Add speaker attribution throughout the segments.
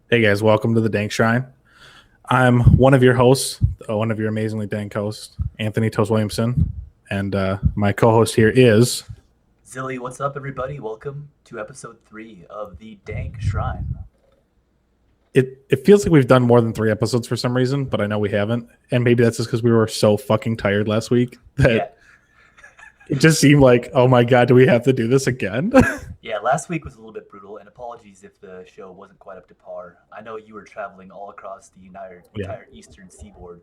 Speaker 1: Hey guys, welcome to the Dank Shrine. I'm one of your hosts, one of your amazingly dank hosts, Anthony Toast Williamson, and my co-host here is.
Speaker 2: Zili, what's up, everybody? Welcome to episode 3 of the Dank Shrine.
Speaker 1: It feels like we've done more than 3 episodes for some reason, but I know we haven't, and maybe that's just because we were so fucking tired last week that
Speaker 2: Yeah,
Speaker 1: it just seemed like, oh my god, do we have to do this again?
Speaker 2: yeah. Last week was a little bit brutal, and apologies if the show wasn't quite up to par. I know you were traveling all across the
Speaker 1: Yeah,
Speaker 2: entire eastern seaboard.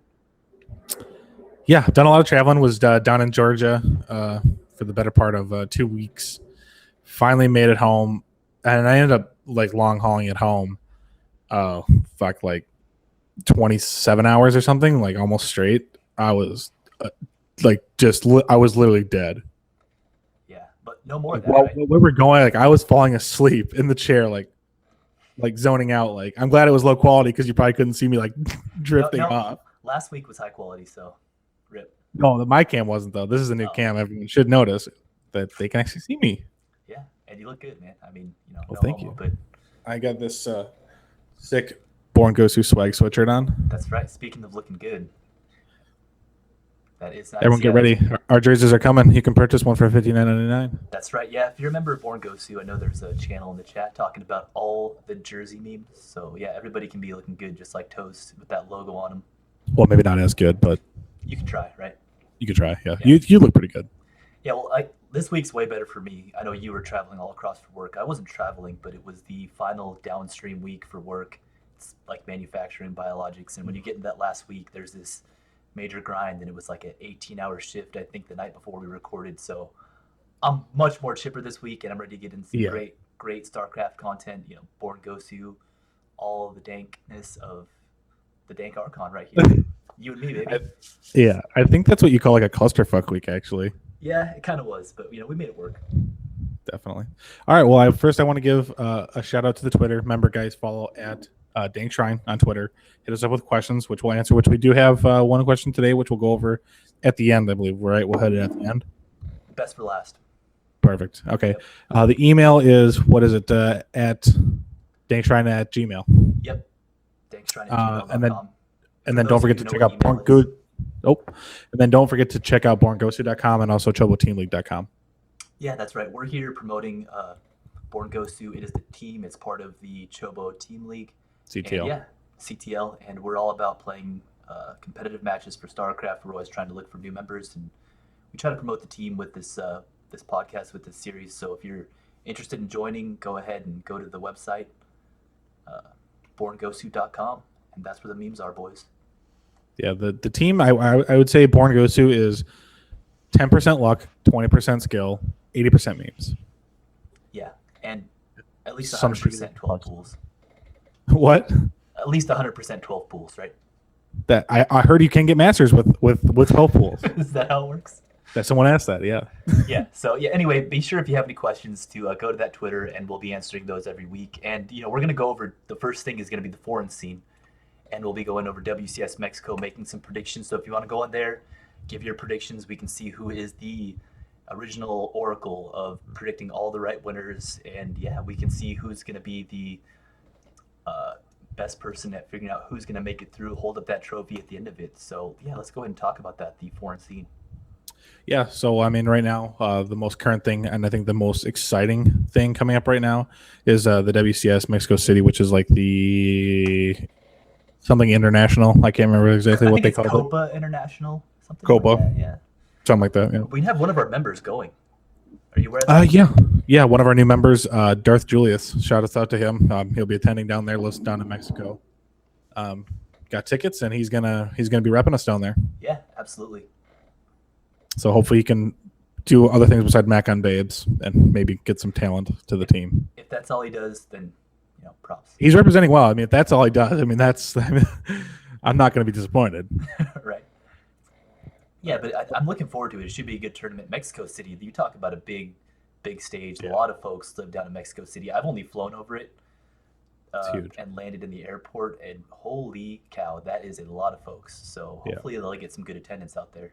Speaker 1: yeah. Done a lot of traveling. Was down in Georgia for the better part of 2 weeks. Finally made it home, and I ended up like long hauling it home. Uh, fuck, like 27 hours or something, like almost straight. I was I was literally dead.
Speaker 2: Yeah, but no more
Speaker 1: Like
Speaker 2: of that,
Speaker 1: while
Speaker 2: right?
Speaker 1: we were going, like I was falling asleep in the chair, like zoning out. Like I'm glad it was low quality because you probably couldn't see me like
Speaker 2: No,
Speaker 1: drifting
Speaker 2: no.
Speaker 1: off.
Speaker 2: Last week was high quality, so rip.
Speaker 1: No, my cam wasn't though. This is a new
Speaker 2: Oh,
Speaker 1: cam. Everyone should notice that they can actually see me.
Speaker 2: yeah, and you look good, man. I mean,
Speaker 1: Well,
Speaker 2: no
Speaker 1: thank
Speaker 2: homo,
Speaker 1: you.
Speaker 2: but
Speaker 1: I got this sick BornGosu swag sweatshirt on.
Speaker 2: that's right. Speaking of looking good, that is nice.
Speaker 1: Everyone get
Speaker 2: Yeah,
Speaker 1: ready. Our jerseys are coming. You can purchase one for $59.99.
Speaker 2: that's right. Yeah, if you remember BornGosu, I know there's a channel in the chat talking about all the jersey memes. So yeah, everybody can be looking good, just like Toast with that logo on them.
Speaker 1: Well, maybe not as good, but
Speaker 2: You can try, right?
Speaker 1: you could try. Yeah,
Speaker 2: Yeah.
Speaker 1: you look pretty good.
Speaker 2: Yeah. Well, this week's way better for me. I know you were traveling all across for work. I wasn't traveling, but it was the final downstream week for work. It's like manufacturing biologics, and when you get in that last week, there's this major grind, and it was like an 18-hour shift. I think the night before we recorded, so I'm much more chipper this week, and I'm ready to get into some
Speaker 1: Yeah.
Speaker 2: great StarCraft content. Born Gosu, all the dankness of the Dank Archon right here. You and me, baby.
Speaker 1: Yeah, I think that's what you call like a clusterfuck week, actually.
Speaker 2: Yeah, it kind of was, but we made it work.
Speaker 1: Definitely. All right. Well, first I want to give a shout out to the Twitter. Remember, guys, follow at Dank Shrine on Twitter. Hit us up with questions, which we'll answer. Which we do have one question today, which we'll go over at the end. I believe. Right. We'll head it at the end.
Speaker 2: Best for last.
Speaker 1: Perfect. Okay.
Speaker 2: Yep.
Speaker 1: The email is what is it at dankshrine at gmail.
Speaker 2: Yep. Thanks, trying to
Speaker 1: And
Speaker 2: gmail.com.
Speaker 1: then don't forget to check out BornGosu. Oh, and then don't forget to check out BornGosu.com and also ChoboTeamLeague.com.
Speaker 2: Yeah, that's right. We're here promoting Born Gosu. It is the team. It's part of the Chobo Team League.
Speaker 1: CTL.
Speaker 2: And yeah, CTL. And we're all about playing competitive matches for StarCraft. We're always trying to look for new members, and we try to promote the team with this podcast, with this series. So if you're interested in joining, go ahead and go to the website, BornGosu.com, and that's where the memes are, boys.
Speaker 1: Yeah, the team I would say BornGosu is 10% luck, 20% skill, 80% memes.
Speaker 2: Yeah, and at least
Speaker 1: Some
Speaker 2: 100% 12 pools.
Speaker 1: What?
Speaker 2: At least 100% 12 pools, right?
Speaker 1: That I heard you can get masters with 12 pools.
Speaker 2: Is that how it works?
Speaker 1: That someone asked that, yeah.
Speaker 2: Yeah. So yeah. Anyway, be sure if you have any questions to go to that Twitter, and we'll be answering those every week. And we're gonna go over, the first thing is gonna be the foreign scene, and we'll be going over WCS Mexico, making some predictions. So if you want to go in there, give your predictions. We can see who is the original oracle of predicting all the right winners, and yeah, we can see who's gonna be the best person at figuring out who's gonna make it through, hold up that trophy at the end of it. So yeah, let's go ahead and talk about that, the foreign scene.
Speaker 1: Yeah, so I mean, right now, the most current thing, and I think the most exciting thing coming up right now is the WCS Mexico City, which is like the something international. I can't remember exactly
Speaker 2: I
Speaker 1: what
Speaker 2: think
Speaker 1: they
Speaker 2: it's
Speaker 1: call it.
Speaker 2: Copa International, something
Speaker 1: Copa.
Speaker 2: like that. Yeah.
Speaker 1: Something like that. Yeah.
Speaker 2: We have one of our members going. Are you aware of that?
Speaker 1: Yeah. One of our new members, Darth Julius. Shout us out to him. He'll be attending down there, lives down in Mexico. Got tickets, and he's gonna be repping us down there.
Speaker 2: Yeah, absolutely.
Speaker 1: So hopefully he can do other things besides Mac on Babes and maybe get some talent to the team.
Speaker 2: If that's all he does, then props.
Speaker 1: He's representing well. I mean, if that's all he does, I'm not going to be disappointed.
Speaker 2: Right. Yeah, but I'm looking forward to it. It should be a good tournament. Mexico City, you talk about a big stage. Yeah. A lot of folks live down in Mexico City. I've only flown over it and landed in the airport, and holy cow, that is a lot of folks. So hopefully they'll get some good attendance out there.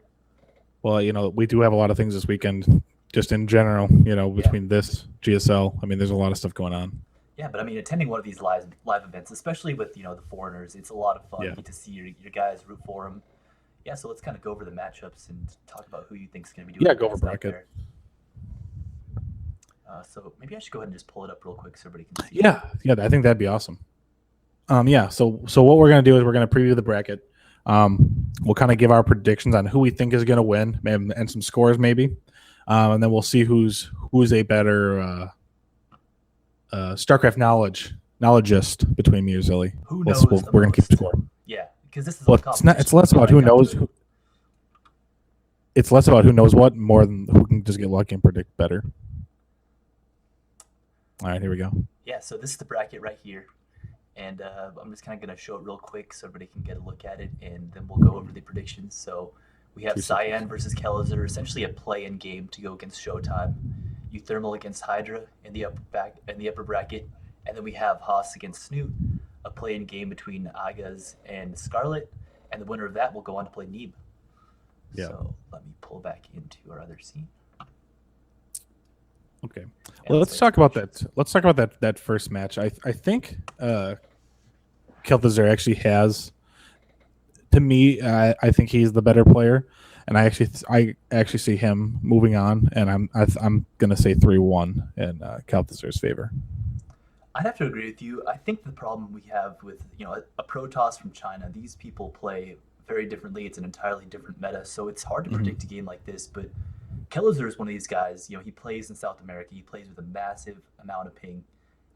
Speaker 1: Well, we do have a lot of things this weekend, just in general, between this GSL. I mean, there's a lot of stuff going on.
Speaker 2: Yeah, but I mean, attending one of these live events, especially with the foreigners, it's a lot of fun.
Speaker 1: Yeah.
Speaker 2: You get to see your guys root for them. Yeah, so let's kind of go over the matchups and talk about who you think is going to be doing
Speaker 1: Yeah,
Speaker 2: the
Speaker 1: go over
Speaker 2: best out
Speaker 1: bracket.
Speaker 2: there. So maybe I should go ahead and just pull it up real quick so everybody can see.
Speaker 1: Yeah, I think that'd be awesome. Yeah, so what we're gonna do is we're gonna preview the bracket. We'll kind of give our predictions on who we think is gonna win and some scores maybe, and then we'll see who's a better StarCraft knowledgeist between me or Zili.
Speaker 2: Who knows?
Speaker 1: We're gonna keep score.
Speaker 2: Yeah, because this is
Speaker 1: Well, it's less about who knows. It's less about who knows what, more than who can just get lucky and predict better. All right, here we go.
Speaker 2: Yeah, so this is the bracket right here. And I'm just kind of going to show it real quick so everybody can get a look at it, and then we'll go over the predictions. So we have Cyan versus Kellizer, essentially a play-in game to go against Showtime. Euthermal against Hydra in the upper bracket, and then we have Haas against Snoot, a play-in game between Agaz and Scarlet, and the winner of that will go on to play Neeb.
Speaker 1: Yeah.
Speaker 2: So let me pull back into our other scene.
Speaker 1: Okay. Well, let's talk about that. Let's talk about that first match. I think Kel'Thuzir actually has. To me, I think he's the better player, and I actually see him moving on. And I'm gonna say 3-1 in Kel'Thuzir's favor.
Speaker 2: I'd have to agree with you. I think the problem we have with a Protoss from China, these people play very differently. It's an entirely different meta, so it's hard to predict a game like this. But Kellizer is one of these guys. He plays in South America. He plays with a massive amount of ping,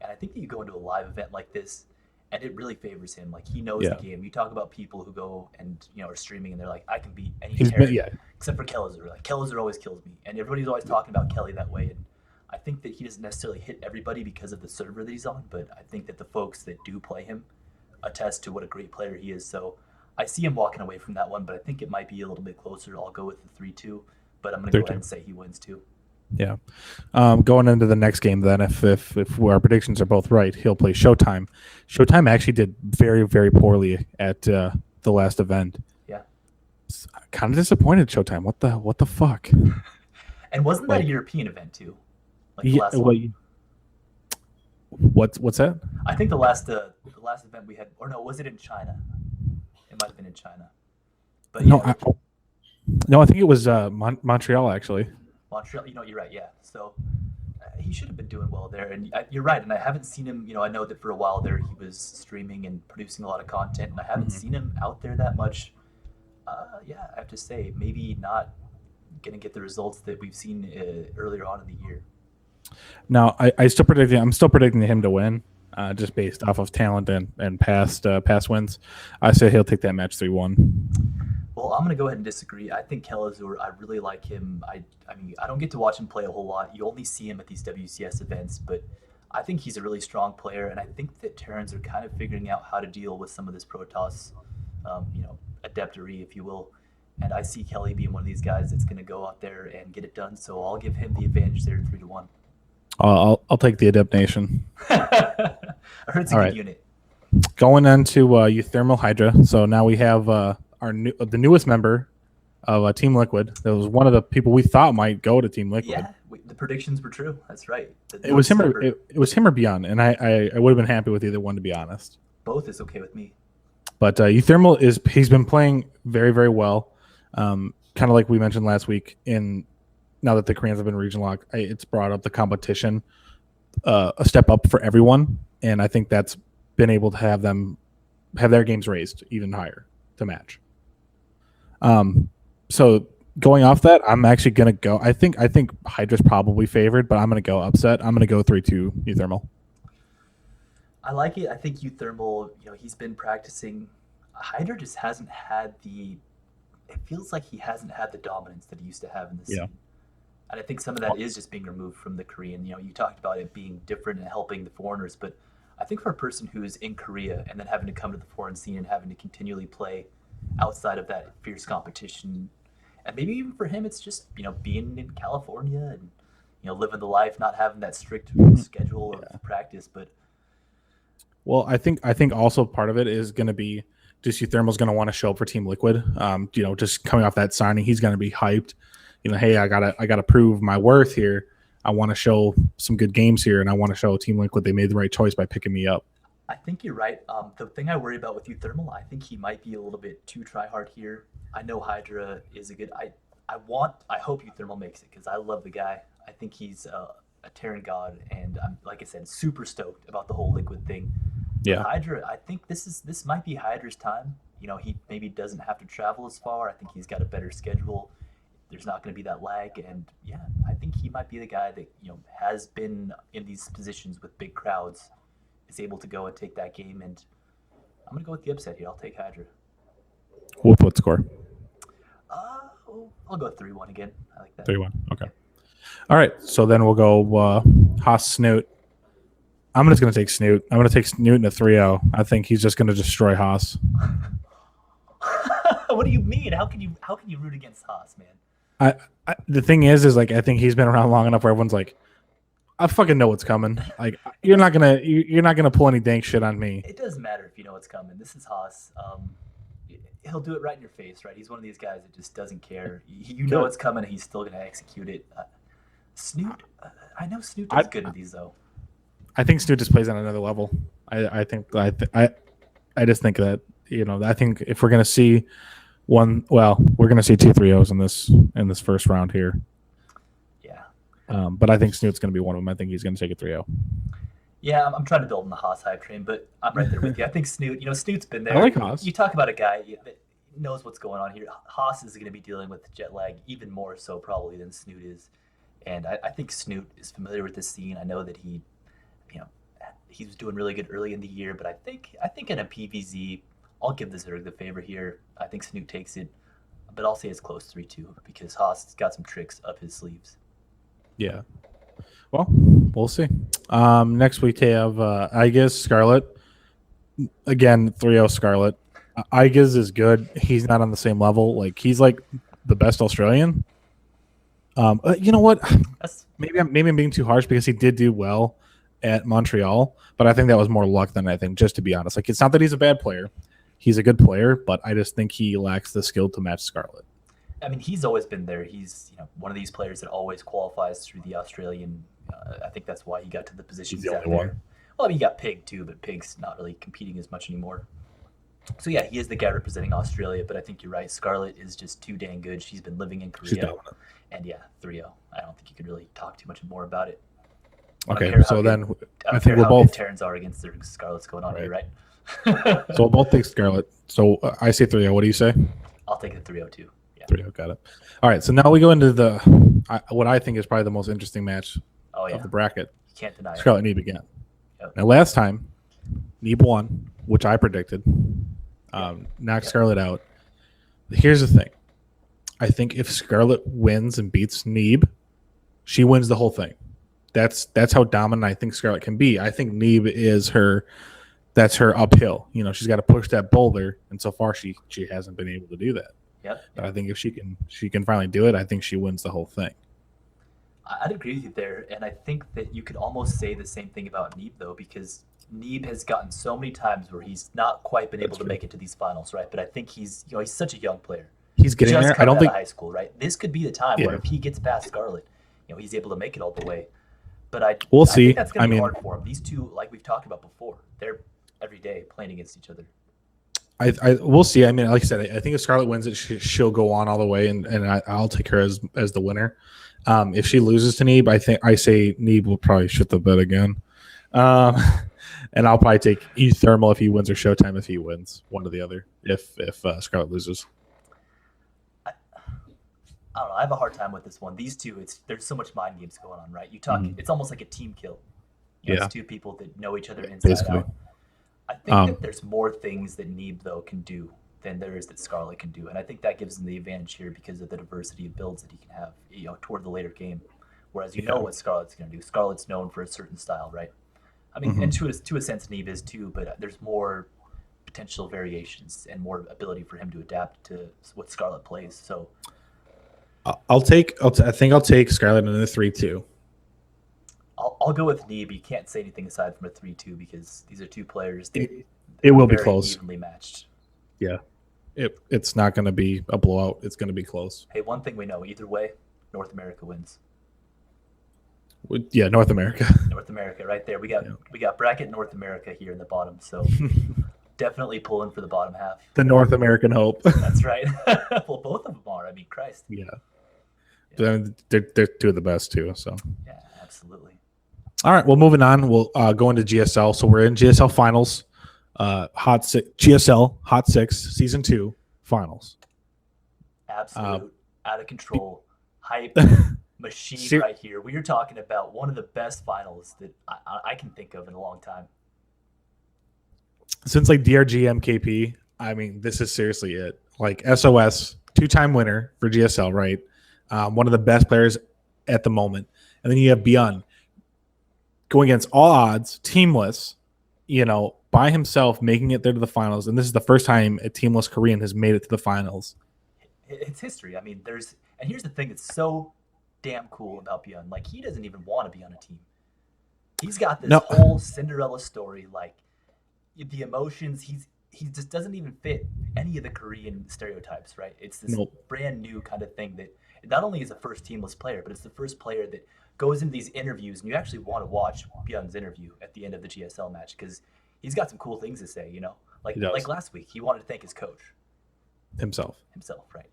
Speaker 2: and I think that you go into a live event like this, and it really favors him. Like, he knows the game. You talk about people who go and are streaming, and they're like, I can beat any terror except for Kellizer. Like, Kellizer always kills me, and everybody's always talking about Kelly that way. And I think that he doesn't necessarily hit everybody because of the server that he's on, but I think that the folks that do play him attest to what a great player he is. So I see him walking away from that one, but I think it might be a little bit closer. I'll go with the 3-2, but I'm going to go ahead and say he wins too.
Speaker 1: Yeah. Going into the next game, then, if our predictions are both right, he'll play Showtime. Showtime actually did very, very poorly at the last event.
Speaker 2: Yeah.
Speaker 1: Kind of disappointed, Showtime. What the fuck?
Speaker 2: And wasn't that a European event too? Like the last one?
Speaker 1: What's that?
Speaker 2: I think the last event we had, or no, was it in China? It might have been in China. But
Speaker 1: no, I think it was Montreal actually.
Speaker 2: Montreal, you're right. Yeah, so he should have been doing well there, and you're right. And I haven't seen him. I know that for a while there he was streaming and producing a lot of content, and I haven't seen him out there that much. Yeah, I have to say, maybe not going to get the results that we've seen earlier on in the year.
Speaker 1: No, I'm still predicting him to win, just based off of talent and past wins. I say he'll take that match 3-1.
Speaker 2: Well, I'm going to go ahead and disagree. I think Kellizer, I really like him. I mean, I don't get to watch him play a whole lot. You only see him at these WCS events, but I think he's a really strong player, and I think that Terrans are kind of figuring out how to deal with some of this Protoss, adeptery, if you will. And I see Kelly being one of these guys that's going to go out there and get it done. So I'll give him the advantage there, 3-1.
Speaker 1: I'll take the Adept Nation.
Speaker 2: I heard it's a good unit.
Speaker 1: Going into Euthermal Hydra. So now we have the newest member of Team Liquid. That was one of the people we thought might go to Team Liquid.
Speaker 2: Yeah, the predictions were true. That's right.
Speaker 1: It was him or Beyond, and I would have been happy with either one, to be honest.
Speaker 2: Both is okay with me.
Speaker 1: But Euthermal he's been playing very, very well. Kind of like we mentioned last week. Now that the Koreans have been region locked, it's brought up the competition a step up for everyone, and I think that's been able to have them have their games raised even higher to match. So going off that, I'm actually gonna go. I think Hydra's probably favored, but I'm gonna go upset. I'm gonna go 3-2 Euthermal.
Speaker 2: I like it. I think Euthermal, he's been practicing. Hydra just hasn't had it feels like he hasn't had the dominance that he used to have in the scene. And I think some of that is just being removed from the Korean. You talked about it being different and helping the foreigners, but I think for a person who is in Korea and then having to come to the foreign scene and having to continually play outside of that fierce competition, and maybe even for him, it's just being in California and living the life, not having that strict schedule of practice. But
Speaker 1: I think also part of it is going to be just Euthermal's going to want to show up for Team Liquid. Just coming off that signing, he's going to be hyped. Hey, I gotta prove my worth here. I want to show some good games here, and I want to show Team Liquid they made the right choice by picking me up.
Speaker 2: I think you're right. The thing I worry about with you, Thermal, I think he might be a little bit too try hard here. I know Hydra is a good. I hope you Thermal makes it because I love the guy. I think he's a Terran god, and I'm like I said, super stoked about the whole Liquid thing. But
Speaker 1: Yeah.
Speaker 2: Hydra, I think this might be Hydra's time. He maybe doesn't have to travel as far. I think he's got a better schedule. There's not going to be that lag, and yeah, I think he might be the guy that has been in these positions with big crowds, is able to go and take that game. And I'm gonna go with the upset here. I'll take Hydra.
Speaker 1: What score?
Speaker 2: I'll go 3-1 again. I like that.
Speaker 1: 3-1. Okay. All right. So then we'll go Haas Snoot. I'm just going to take Snoot. I'm going to take Snoot in a 3-0. I think he's just going to destroy Haas.
Speaker 2: What do you mean? How can you root against Haas, man?
Speaker 1: The thing is like I think he's been around long enough where everyone's like, I fucking know what's coming. Like you're not gonna pull any dank shit on me.
Speaker 2: It doesn't matter if you know what's coming. This is Haas. He'll do it right in your face, right? He's one of these guys that just doesn't care. You know what's coming, and he's still gonna execute it. Snoot, I know Snoot does good at these though.
Speaker 1: I think Snoot just plays on another level. I just think that I think if we're gonna see we're gonna see 2 3-0s in this first round here.
Speaker 2: Yeah.
Speaker 1: But I think Snoot's gonna be one of them. I think he's gonna take a 3-0.
Speaker 2: Yeah, I'm trying to build in the Haas hype train, but I'm right there with you. I think Snoot, Snoot's been there.
Speaker 1: I like Haas.
Speaker 2: You talk about a guy that knows what's going on here. Haas is going to be dealing with jet lag even more so probably than Snoot is. And I think Snoot is familiar with this scene. I know that he was doing really good early in the year, but I think in a PVZ, I'll give the Zerg the favor here. I think Snoot takes it, but I'll say it's close 3-2 because Haas has got some tricks up his sleeves.
Speaker 1: Yeah. Well, we'll see. Next we have Igiz Scarlet. Again, 3-0 Scarlet. Igiz is good. He's not on the same level. Like he's like the best Australian. You know what? Maybe I'm being too harsh because he did do well at Montreal, but I think that was more luck than anything. Just to be honest, like it's not that he's a bad player. He's a good player, but I just think he lacks the skill to match Scarlet.
Speaker 2: I mean, he's always been there. He's one of these players that always qualifies through the Australian. I think that's why he got to the position he's at there. Well, I mean, he got Pig too, but Pig's not really competing as much anymore. So yeah, he is the guy representing Australia, but I think you're right. Scarlet is just too dang good. She's been living in Korea, and yeah, 3-0. I don't think you could really talk too much more about it.
Speaker 1: Okay, so then I think we're
Speaker 2: both Terrans are against their Scarlet's going on here, right?
Speaker 1: So we'll both take Scarlet. So I say 3-0. What do you say?
Speaker 2: I'll take the 3-0 too.
Speaker 1: 3-0, got it. All right, so now we go into what I think is probably the most interesting match of the bracket.
Speaker 2: You can't deny it.
Speaker 1: Scarlet Neeb again. Yep. Now, last time, Neeb won, which I predicted. Knocked Scarlet out. Here's the thing. I think if Scarlet wins and beats Neeb, she wins the whole thing. That's how dominant I think Scarlet can be. I think Neeb is that's her uphill. She's got to push that boulder, and so far she hasn't been able to do that.
Speaker 2: Yep.
Speaker 1: But I think if she can finally do it, I think she wins the whole thing.
Speaker 2: I'd agree with you there, and I think that you could almost say the same thing about Neeb though, because Neeb has gotten so many times where he's not quite been able to make it to these finals, right? But I think he's such a young player.
Speaker 1: He's getting there. I don't think
Speaker 2: high school, right? This could be the time where if he gets past Scarlet, he's able to make it all the way. But
Speaker 1: we'll see.
Speaker 2: Think that's going to be hard for him. These two, like we've talked about before, they're every day playing against each other.
Speaker 1: We'll see. I mean, like I said, I think if Scarlet wins it, she'll go on all the way, and I'll take her as the winner. If she loses to Neeb, I say Neeb will probably shit the bed again. And I'll probably take Thermal if he wins or Showtime if he wins, one or the other. If Scarlet loses,
Speaker 2: I don't know. I have a hard time with this one. These two, there's so much mind games going on, right? You talk, it's almost like a team kill. It's two people that know each other inside out. I think that there's more things that Neeb though can do than there is that Scarlet can do, and I think that gives him the advantage here because of the diversity of builds that he can have, toward the later game. Whereas know what Scarlet's going to do. Scarlet's known for a certain style, right? I mean, and to a sense, Neeb is too, but there's more potential variations and more ability for him to adapt to what Scarlet plays. So,
Speaker 1: I think I'll take Scarlet in the 3-2.
Speaker 2: I'll go with Neeb. You can't say anything aside from a 3-2 because these are two players.
Speaker 1: It will be close.
Speaker 2: Evenly matched.
Speaker 1: Yeah, it's not going to be a blowout. It's going to be close.
Speaker 2: Hey, one thing we know: either way, North America wins.
Speaker 1: Yeah, North America.
Speaker 2: North America, right there. We got
Speaker 1: Yeah.
Speaker 2: we got bracket North America here in the bottom. So definitely pulling for the bottom half.
Speaker 1: The North American hope.
Speaker 2: That's right. Well, both of them are. I mean, Christ.
Speaker 1: Yeah.
Speaker 2: Yeah,
Speaker 1: They're two of the best too. So,
Speaker 2: yeah, absolutely.
Speaker 1: all right. Well, moving on. We'll go into GSL. So we're in GSL finals. GSL Hot Six Season 2 finals.
Speaker 2: Absolute, out of control, hype machine
Speaker 1: Ser-
Speaker 2: right here. We are talking about one of the best finals that I can think of in a long time.
Speaker 1: Since like DRG MKP, I mean, this is seriously it. Like SOS, 2-time winner for GSL, right? One of the best players at the moment. And then you have Beyond going against all odds, teamless, by himself, making it there to the finals. And this is the first time a teamless Korean has made it to the finals.
Speaker 2: It's history. I mean, and here's the thing that's so damn cool about Beyond. Like, he doesn't even want to be on a team. He's got this whole Cinderella story, like the emotions. He just doesn't even fit any of the Korean stereotypes, right? It's this brand new kind of thing that not only is a first teamless player, but it's the first player that goes into these interviews and you actually want to watch Beyond's interview at the end of the GSL match because he's got some cool things to say, like last week he wanted to thank his coach
Speaker 1: himself,
Speaker 2: right?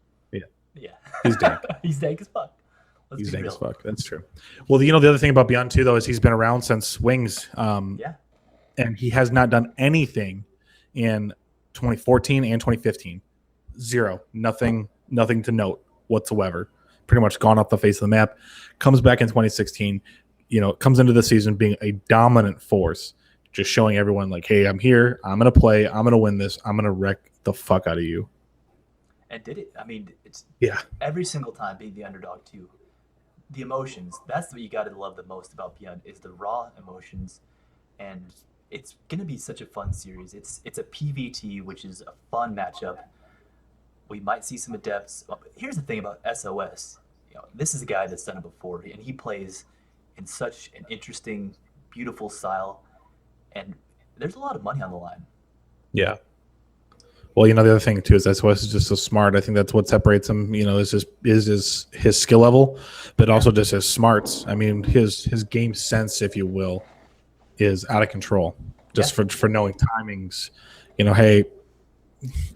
Speaker 1: Yeah,
Speaker 2: he's dank. He's dank as fuck.
Speaker 1: He's dank as fuck. That's true. Well, the other thing about Beyond too, though, is he's been around since Wings. And he has not done anything in 2014 and 2015. Zero. Nothing to note whatsoever. Pretty much gone off the face of the map. Comes back in 2016. Comes into the season being a dominant force, just showing everyone like, hey, I'm here. I'm gonna play. I'm gonna win this. I'm gonna wreck the fuck out of you.
Speaker 2: And did it? I mean, it's
Speaker 1: every
Speaker 2: single time being the underdog too. The emotions. That's what you got to love the most about Beyond is the raw emotions, and it's going to be such a fun series. It's a PVT, which is a fun matchup. We might see some adepts. Here's the thing about SOS. This is a guy that's done it before, and he plays in such an interesting, beautiful style, and there's a lot of money on the line.
Speaker 1: Yeah. Well, the other thing too is SOS is just so smart. I think that's what separates him. Is his skill level, but also just his smarts. I mean, his game sense, if you will, is out of control. Just for knowing timings. Hey,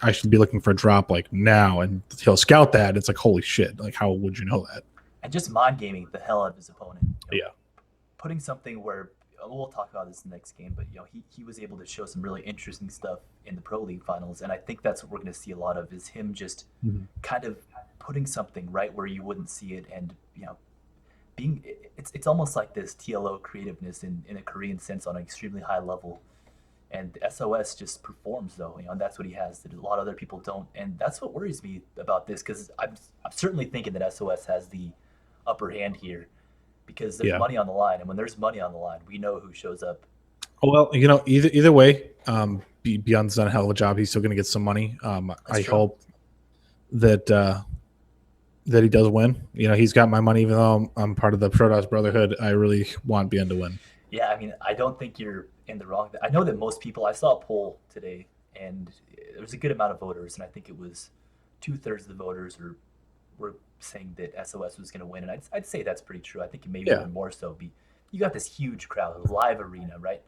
Speaker 1: I should be looking for a drop like now, and he'll scout that. It's like, holy shit! Like, how would you know that?
Speaker 2: And just mind gaming the hell out of his opponent.
Speaker 1: Yeah,
Speaker 2: putting something where we'll talk about this in the next game, but he was able to show some really interesting stuff in the Pro League finals, and I think that's what we're going to see a lot of is him just kind of putting something right where you wouldn't see it, and being it's almost like this TLO creativeness in a Korean sense on an extremely high level, and SOS just performs though, and that's what he has that a lot of other people don't, and that's what worries me about this because I'm certainly thinking that SOS has the upper hand here. Because there's money on the line, and when there's money on the line, we know who shows up.
Speaker 1: Oh well, either way, Beyond's done a hell of a job. He's still going to get some money. I hope that he does win. He's got my money, even though I'm part of the Protoss Brotherhood. I really want Beyond to win.
Speaker 2: Yeah, I mean, I don't think you're in the wrong. I know that most people. I saw a poll today, and there was a good amount of voters, and I think it was 2/3 of the voters were saying that SOS was going to win, and I'd say that's pretty true. I think maybe even more so. You got this huge crowd, live arena, right?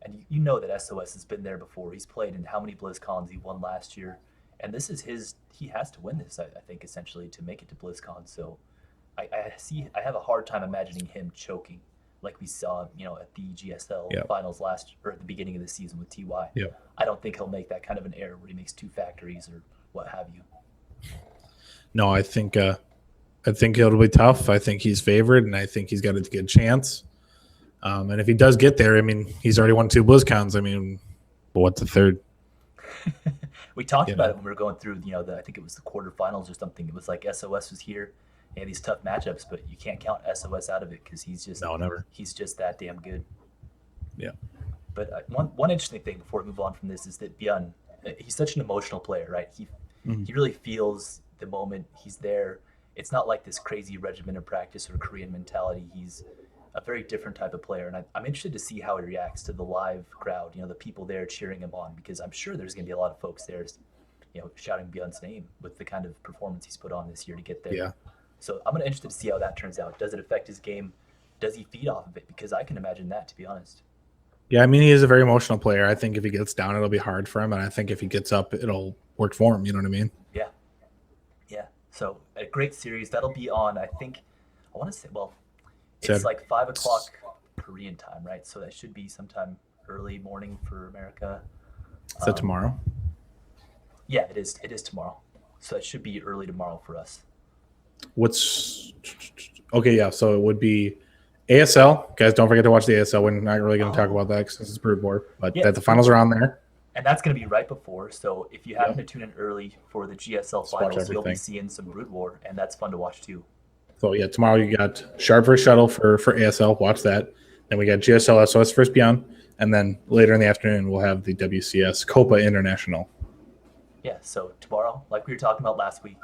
Speaker 2: And you know that SOS has been there before. He's played in how many BlizzCons he won last year, and this is he has to win this. I think essentially to make it to BlizzCon. So I have a hard time imagining him choking like we saw at the GSL finals or at the beginning of the season with TY. I don't think he'll make that kind of an error where he makes 2 factories or what have you.
Speaker 1: No, I think it'll be tough. I think he's favored, and I think he's got a good chance. And if he does get there, I mean, he's already won 2 BlizzCons. I mean, but what's the third?
Speaker 2: We talked about it when we were going through, I think it was the quarterfinals or something. It was like SOS was here, and these tough matchups, but you can't count SOS out of it because he's just
Speaker 1: never.
Speaker 2: He's just that damn good.
Speaker 1: Yeah.
Speaker 2: But one interesting thing before we move on from this is that Björn, he's such an emotional player, right? He really feels the moment he's there. It's not like this crazy regimented practice or Korean mentality. He's a very different type of player, and I'm interested to see how he reacts to the live crowd. The people there cheering him on, because I'm sure there's going to be a lot of folks there, shouting Björn's name with the kind of performance he's put on this year to get there.
Speaker 1: Yeah.
Speaker 2: So I'm interested to see how that turns out. Does it affect his game? does he feed off of it? Because I can imagine that, to be honest.
Speaker 1: Yeah, I mean, he is a very emotional player. I think if he gets down, it'll be hard for him, and I think if he gets up, it'll work for him. You know what I mean?
Speaker 2: Yeah, yeah. So a great series that'll be on. I think I want to say. Well, it's
Speaker 1: Said,
Speaker 2: like 5 o'clock Korean time, right? So that should be sometime early morning for America.
Speaker 1: is that tomorrow?
Speaker 2: Yeah, it is. It is tomorrow. So it should be early tomorrow for us.
Speaker 1: What's okay? Yeah, so it would be ASL. Guys, don't forget to watch the ASL. We're not really going to talk about that because it's Brood War, but
Speaker 2: Yeah,
Speaker 1: that the finals are on there.
Speaker 2: And that's going to be right before. So if you happen
Speaker 1: Yep.
Speaker 2: to tune in early for the GSL
Speaker 1: Let's watch
Speaker 2: finals, you'll be
Speaker 1: everything.
Speaker 2: seeing some Brood War, and that's fun to watch too.
Speaker 1: So yeah, tomorrow you got Sharp vs Shuttle for ASL. Watch that. Then we got GSL SOS First Beyond, and then later in the afternoon we'll have the WCS Copa International.
Speaker 2: Yeah. So tomorrow, like we were talking about last week,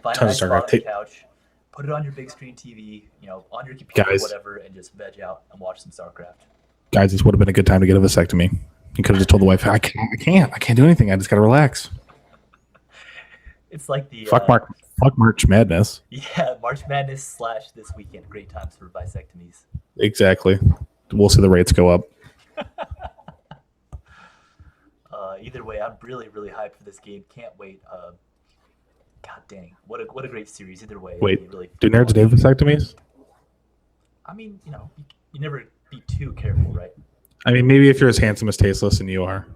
Speaker 2: find a
Speaker 1: Tons
Speaker 2: nice
Speaker 1: of
Speaker 2: spot on
Speaker 1: StarCraft.
Speaker 2: the couch, put it on your big screen TV, on your computer,
Speaker 1: Guys.
Speaker 2: whatever, and just veg out and watch some StarCraft.
Speaker 1: Guys, this would have been a good time to get a vasectomy. You could have just told the wife, I can't do anything. I just got to relax.
Speaker 2: It's like the
Speaker 1: Fuck March Madness.
Speaker 2: Yeah, March Madness / this weekend. Great times for vasectomies.
Speaker 1: Exactly. We'll see the rates go up.
Speaker 2: Either way, I'm really, really hyped for this game. Can't wait. God dang, what a great series. Either way,
Speaker 1: Wait,
Speaker 2: it'll be really
Speaker 1: do nerds do vasectomies?
Speaker 2: I mean, you never be too careful, right?
Speaker 1: I mean, maybe if you're as handsome as Tasteless and you are.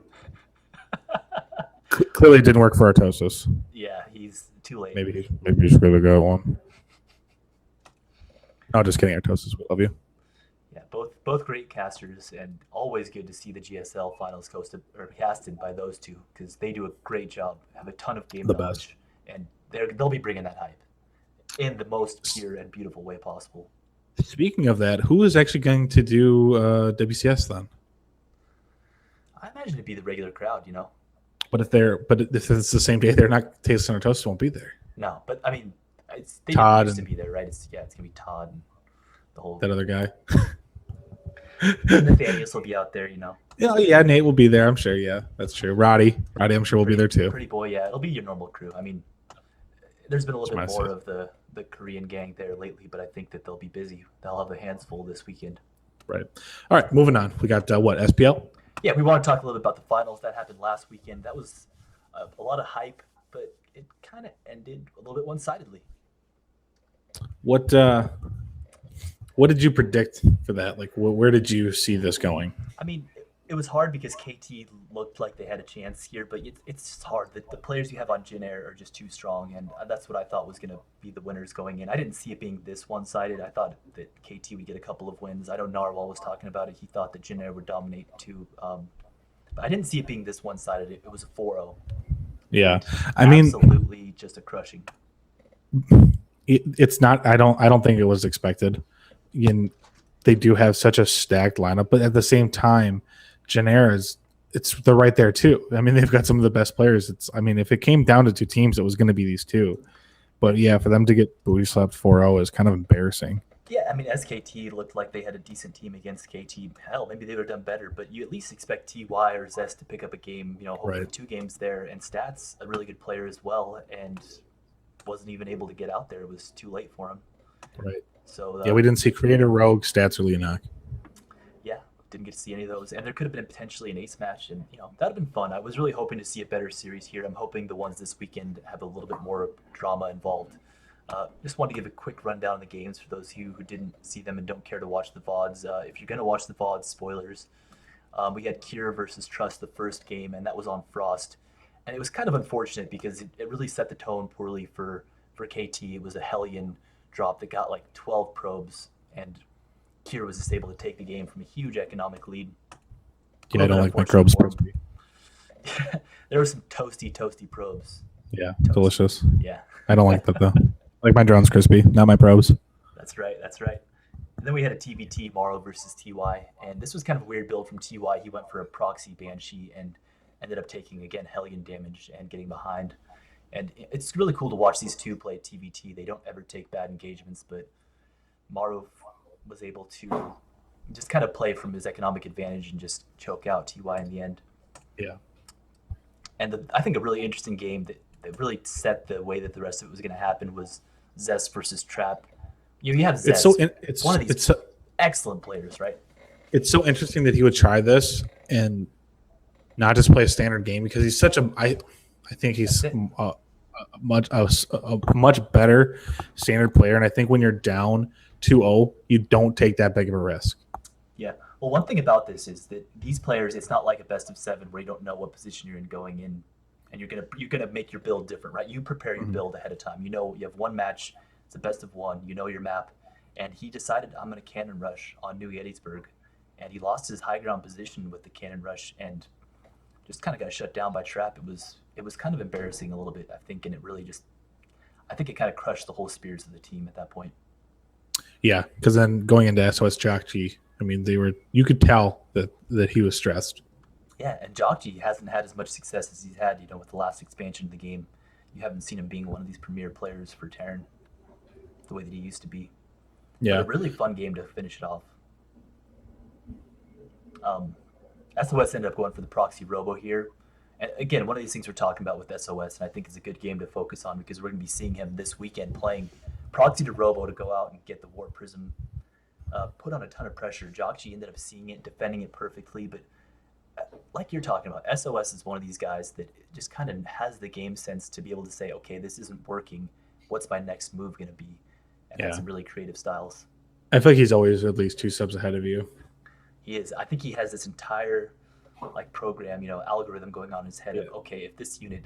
Speaker 1: Clearly, it didn't work for Artosis.
Speaker 2: Yeah, he's too late.
Speaker 1: Maybe he's really good one. No, just kidding, Artosis. We love you.
Speaker 2: Yeah, both great casters, and always good to see the GSL finals casted by those two because they do a great job. Have a ton of game
Speaker 1: The
Speaker 2: knowledge, and they'll be bringing that hype in the most pure and beautiful way possible.
Speaker 1: Speaking of that, who is actually going to do WCS then?
Speaker 2: I imagine it'd be the regular crowd,
Speaker 1: But if it's the same day, they're not. Tasteless and Artosis won't be there.
Speaker 2: No, but I mean, they
Speaker 1: Todd
Speaker 2: used to be there, right? It's gonna be Todd and the whole.
Speaker 1: That other guy.
Speaker 2: Nathaniel will be out there,
Speaker 1: Yeah, Nate will be there. I'm sure. Yeah, that's true. Roddy, I'm sure will be there too.
Speaker 2: Pretty boy, yeah, it'll be your normal crew. I mean, there's been a little
Speaker 1: That's
Speaker 2: bit
Speaker 1: what I
Speaker 2: more of the Korean gang there lately, but I think that they'll be busy. They'll have their hands full this weekend.
Speaker 1: Right. All right, moving on. We got what SPL?
Speaker 2: Yeah, we want to talk a little bit about the finals that happened last weekend. That was a lot of hype, but it kind of ended a little bit one-sidedly.
Speaker 1: What did you predict for that? Like, where did you see this going?
Speaker 2: I mean, it was hard because KT looked like they had a chance here, but it's just hard. The players you have on Jin Air are just too strong, and that's what I thought was going to be the winners going in. I didn't see it being this one-sided. I thought that KT would get a couple of wins. I know Narwhal was talking about it. He thought that Jin Air would dominate too. But I didn't see it being this one-sided. It was a 4-0.
Speaker 1: Yeah, I mean,
Speaker 2: absolutely just a crushing.
Speaker 1: It's not. I don't think it was expected. They do have such a stacked lineup, but at the same time, Genera's they're right there too. I mean, they've got some of the best players. If it came down to two teams, it was going to be these two. But yeah, for them to get booty slapped 4-0 is kind of embarrassing.
Speaker 2: Yeah, I mean, SKT looked like they had a decent team against KT. Hell, maybe they would have done better, but you at least expect TY or Zest to pick up a game, hopefully
Speaker 1: Right.
Speaker 2: 2 games there. And Stats, a really good player as well, and wasn't even able to get out there. It was too late for him.
Speaker 1: Right.
Speaker 2: So
Speaker 1: Yeah, we didn't see Creator, Rogue, Stats, or Leonok.
Speaker 2: Yeah, didn't get to see any of those. And there could have been potentially an ace match, and that would have been fun. I was really hoping to see a better series here. I'm hoping the ones this weekend have a little bit more drama involved. Just wanted to give a quick rundown of the games for those of you who didn't see them and don't care to watch the VODs. If you're going to watch the VODs, spoilers. We had Kira versus Trust the first game, and that was on Frost. And it was kind of unfortunate because it really set the tone poorly for KT. It was a Hellion drop that got like 12 probes, and Kira was just able to take the game from a huge economic lead.
Speaker 1: Yeah, I don't like microbes.
Speaker 2: There were some toasty probes.
Speaker 1: Yeah, delicious.
Speaker 2: Yeah.
Speaker 1: I don't like that though. I like my drones crispy, not my probes.
Speaker 2: That's right. And then we had a TBT, Morrow versus TY, and this was kind of a weird build from TY. He went for a proxy Banshee and ended up taking, again, Hellion damage and getting behind. And it's really cool to watch these two play TBT. They don't ever take bad engagements, but Morrow was able to just kind of play from his economic advantage and just choke out TY in the end.
Speaker 1: Yeah.
Speaker 2: And I think a really interesting game that really set the way that the rest of it was going to happen was Zest versus Trap, You have Zez.
Speaker 1: It's so
Speaker 2: one of these excellent players, right?
Speaker 1: It's so interesting that he would try this and not just play a standard game because he's such a. I think he's a much better standard player, and I think when you're down 2-0, you don't take that big of a risk.
Speaker 2: Yeah. Well, one thing about this is that these players, it's not like a best of 7 where you don't know what position you're in going in, and you're gonna make your build different, right? You prepare your build ahead of time. You know you have one match. It's a best of 1. You know your map, and he decided I'm gonna cannon rush on New Gettysburg, and he lost his high ground position with the cannon rush and just kind of got shut down by trap. It was kind of embarrassing a little bit, I think, and I think it kind of crushed the whole spirits of the team at that point.
Speaker 1: Yeah, because then going into SOS Jockey, I mean, you could tell that he was stressed.
Speaker 2: Yeah, and Jockey hasn't had as much success as he's had, with the last expansion of the game. You haven't seen him being one of these premier players for Terran the way that he used to be.
Speaker 1: Yeah.
Speaker 2: But a really fun game to finish it off. SOS ended up going for the proxy robo here. And again, one of these things we're talking about with SOS, and I think is a good game to focus on because we're going to be seeing him this weekend playing proxy to robo to go out and get the Warp Prism. Put on a ton of pressure. Jockey ended up seeing it, defending it perfectly, but like you're talking about, SOS is one of these guys that just kind of has the game sense to be able to say, okay, this isn't working. What's my next move going to be? And has some really creative styles.
Speaker 1: I feel like he's always at least 2 subs ahead of you.
Speaker 2: He is. I think he has this entire program, algorithm going on in his head of, okay, if this unit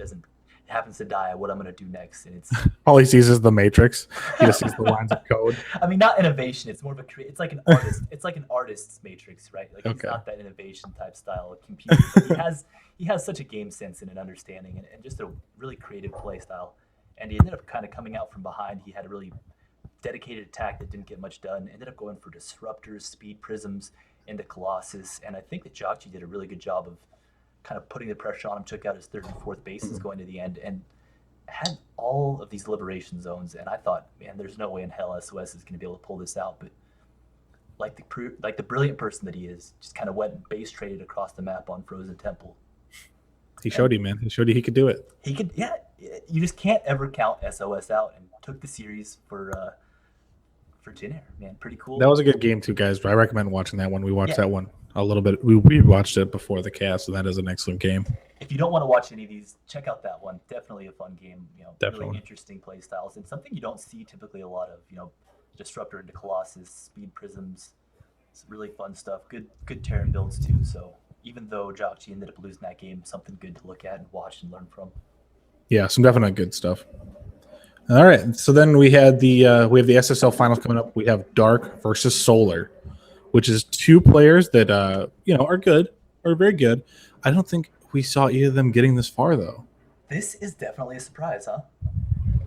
Speaker 2: happens to die, what I'm going to do next. And it's
Speaker 1: all he sees is the matrix. He just sees the lines of code.
Speaker 2: I mean, not innovation. It's more of it's like an artist. It's like an artist's matrix, right? Like he's not that innovation type style of computer. But he has such a game sense and an understanding and just a really creative play style. And he ended up kind of coming out from behind. He had a really dedicated attack that didn't get much done. Ended up going for disruptors, speed prisms into Colossus. And I think that Jockey did a really good job of kind of putting the pressure on him, took out his 3rd and 4th bases going to the end, and had all of these liberation zones. And I thought, man, there's no way in hell SOS is going to be able to pull this out. But like the brilliant person that he is, just kind of went and base traded across the map on Frozen Temple.
Speaker 1: He showed you, man. He showed you he could do it.
Speaker 2: He could, yeah. You just can't ever count SOS out, and took the series for Jin Air, man. Pretty cool.
Speaker 1: That was a good game too, guys. I recommend watching that one. We watched that one a little bit. We watched it before the cast, so that is an excellent game.
Speaker 2: If you don't want to watch any of these, check out that one. Definitely a fun game.
Speaker 1: Definitely.
Speaker 2: Really interesting play styles and something you don't see typically a lot of. Disruptor into Colossus, speed prisms. It's really fun stuff. Good Terran builds too. So even though Jockey ended up losing that game, something good to look at and watch and learn from.
Speaker 1: Yeah, some definite good stuff. All right, so then we have the SSL finals coming up. We have Dark versus Solar, which is 2 players that are good or very good. I don't think we saw either of them getting this far though.
Speaker 2: This is definitely a surprise, huh?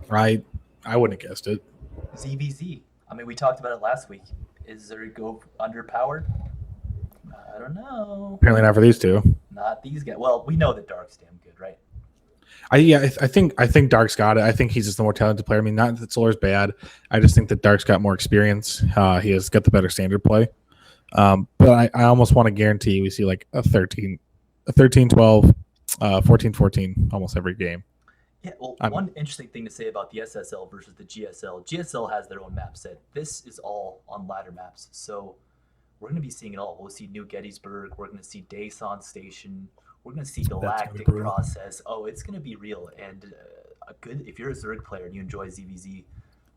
Speaker 1: I wouldn't have guessed it.
Speaker 2: ZVZ. I mean, we talked about it last week. Is Zergo underpowered? I don't know.
Speaker 1: Apparently not for these 2.
Speaker 2: Not these guys. Well, we know that Dark's damn good, right?
Speaker 1: I think Dark's got it. I think he's just the more talented player. I mean, not that Solar's bad. I just think that Dark's got more experience. He has got the better standard play. But I almost want to guarantee we see like a 13-12, 14-14 almost every game.
Speaker 2: Yeah, well, one interesting thing to say about the SSL versus the GSL. GSL has their own map set. This is all on ladder maps. So we're going to be seeing it all. We'll see New Gettysburg. We're going to see Daesan Station. We're going to see Galactic Process. Oh, it's going to be real. And if you're a Zerg player and you enjoy ZVZ,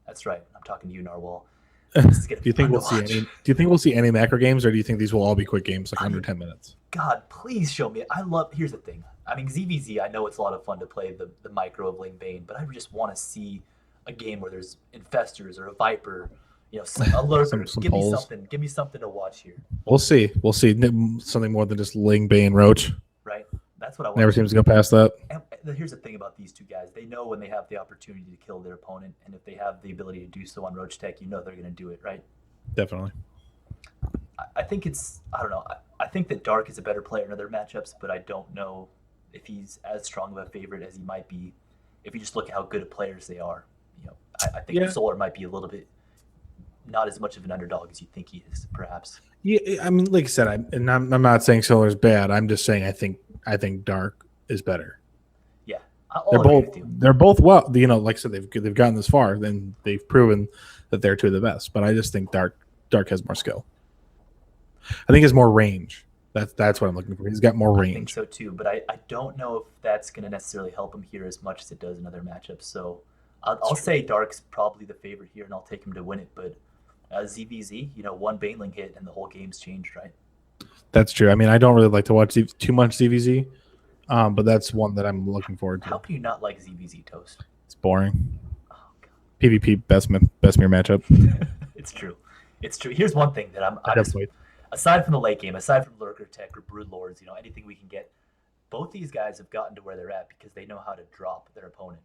Speaker 2: that's right. I'm talking to you, Narwhal.
Speaker 1: Do you think we'll see any macro games, or do you think these will all be quick games, like under 10 minutes?
Speaker 2: God, please show me. Here's the thing. I mean, ZVZ, I know it's a lot of fun to play the micro of Ling Bane, but I just want to see a game where there's Infestors or a Viper, a Lurker. Give me something to watch here.
Speaker 1: We'll see. Something more than just Ling Bane Roach.
Speaker 2: Right. That's what I want.
Speaker 1: Never seems to go past that.
Speaker 2: And here's the thing about these 2 guys. They know when they have the opportunity to kill their opponent, and if they have the ability to do so on Roach Tech, they're going to do it, right?
Speaker 1: Definitely.
Speaker 2: I think I don't know. I think that Dark is a better player in other matchups, but I don't know if he's as strong of a favorite as he might be if you just look at how good of players they are. I think Solar might be a little bit not as much of an underdog as you think he is, perhaps.
Speaker 1: Yeah, I mean, like I said, I'm not saying Solar's bad. I'm just saying I think Dark is better.
Speaker 2: Yeah, I'll agree with you.
Speaker 1: They're both well. Like I said, they've gotten this far, then they've proven that they're two of the best. But I just think Dark has more skill. I think he has more range. That's what I'm looking for. He's got more range.
Speaker 2: I think so too, but I don't know if that's going to necessarily help him here as much as it does in other matchups. So I'll say Dark's probably the favorite here, and I'll take him to win it. But ZVZ, one Baneling hit and the whole game's changed, right?
Speaker 1: That's true. I mean, I don't really like to watch too much ZVZ, but that's one that I'm looking forward to.
Speaker 2: How can you not like ZVZ Toast?
Speaker 1: It's boring.
Speaker 2: Oh, God.
Speaker 1: PvP best mirror matchup.
Speaker 2: It's true. It's true. Here's one thing that I'm just, aside from the late game, aside from Lurker Tech or Brood Lords, anything we can get, both these guys have gotten to where they're at because they know how to drop their opponent.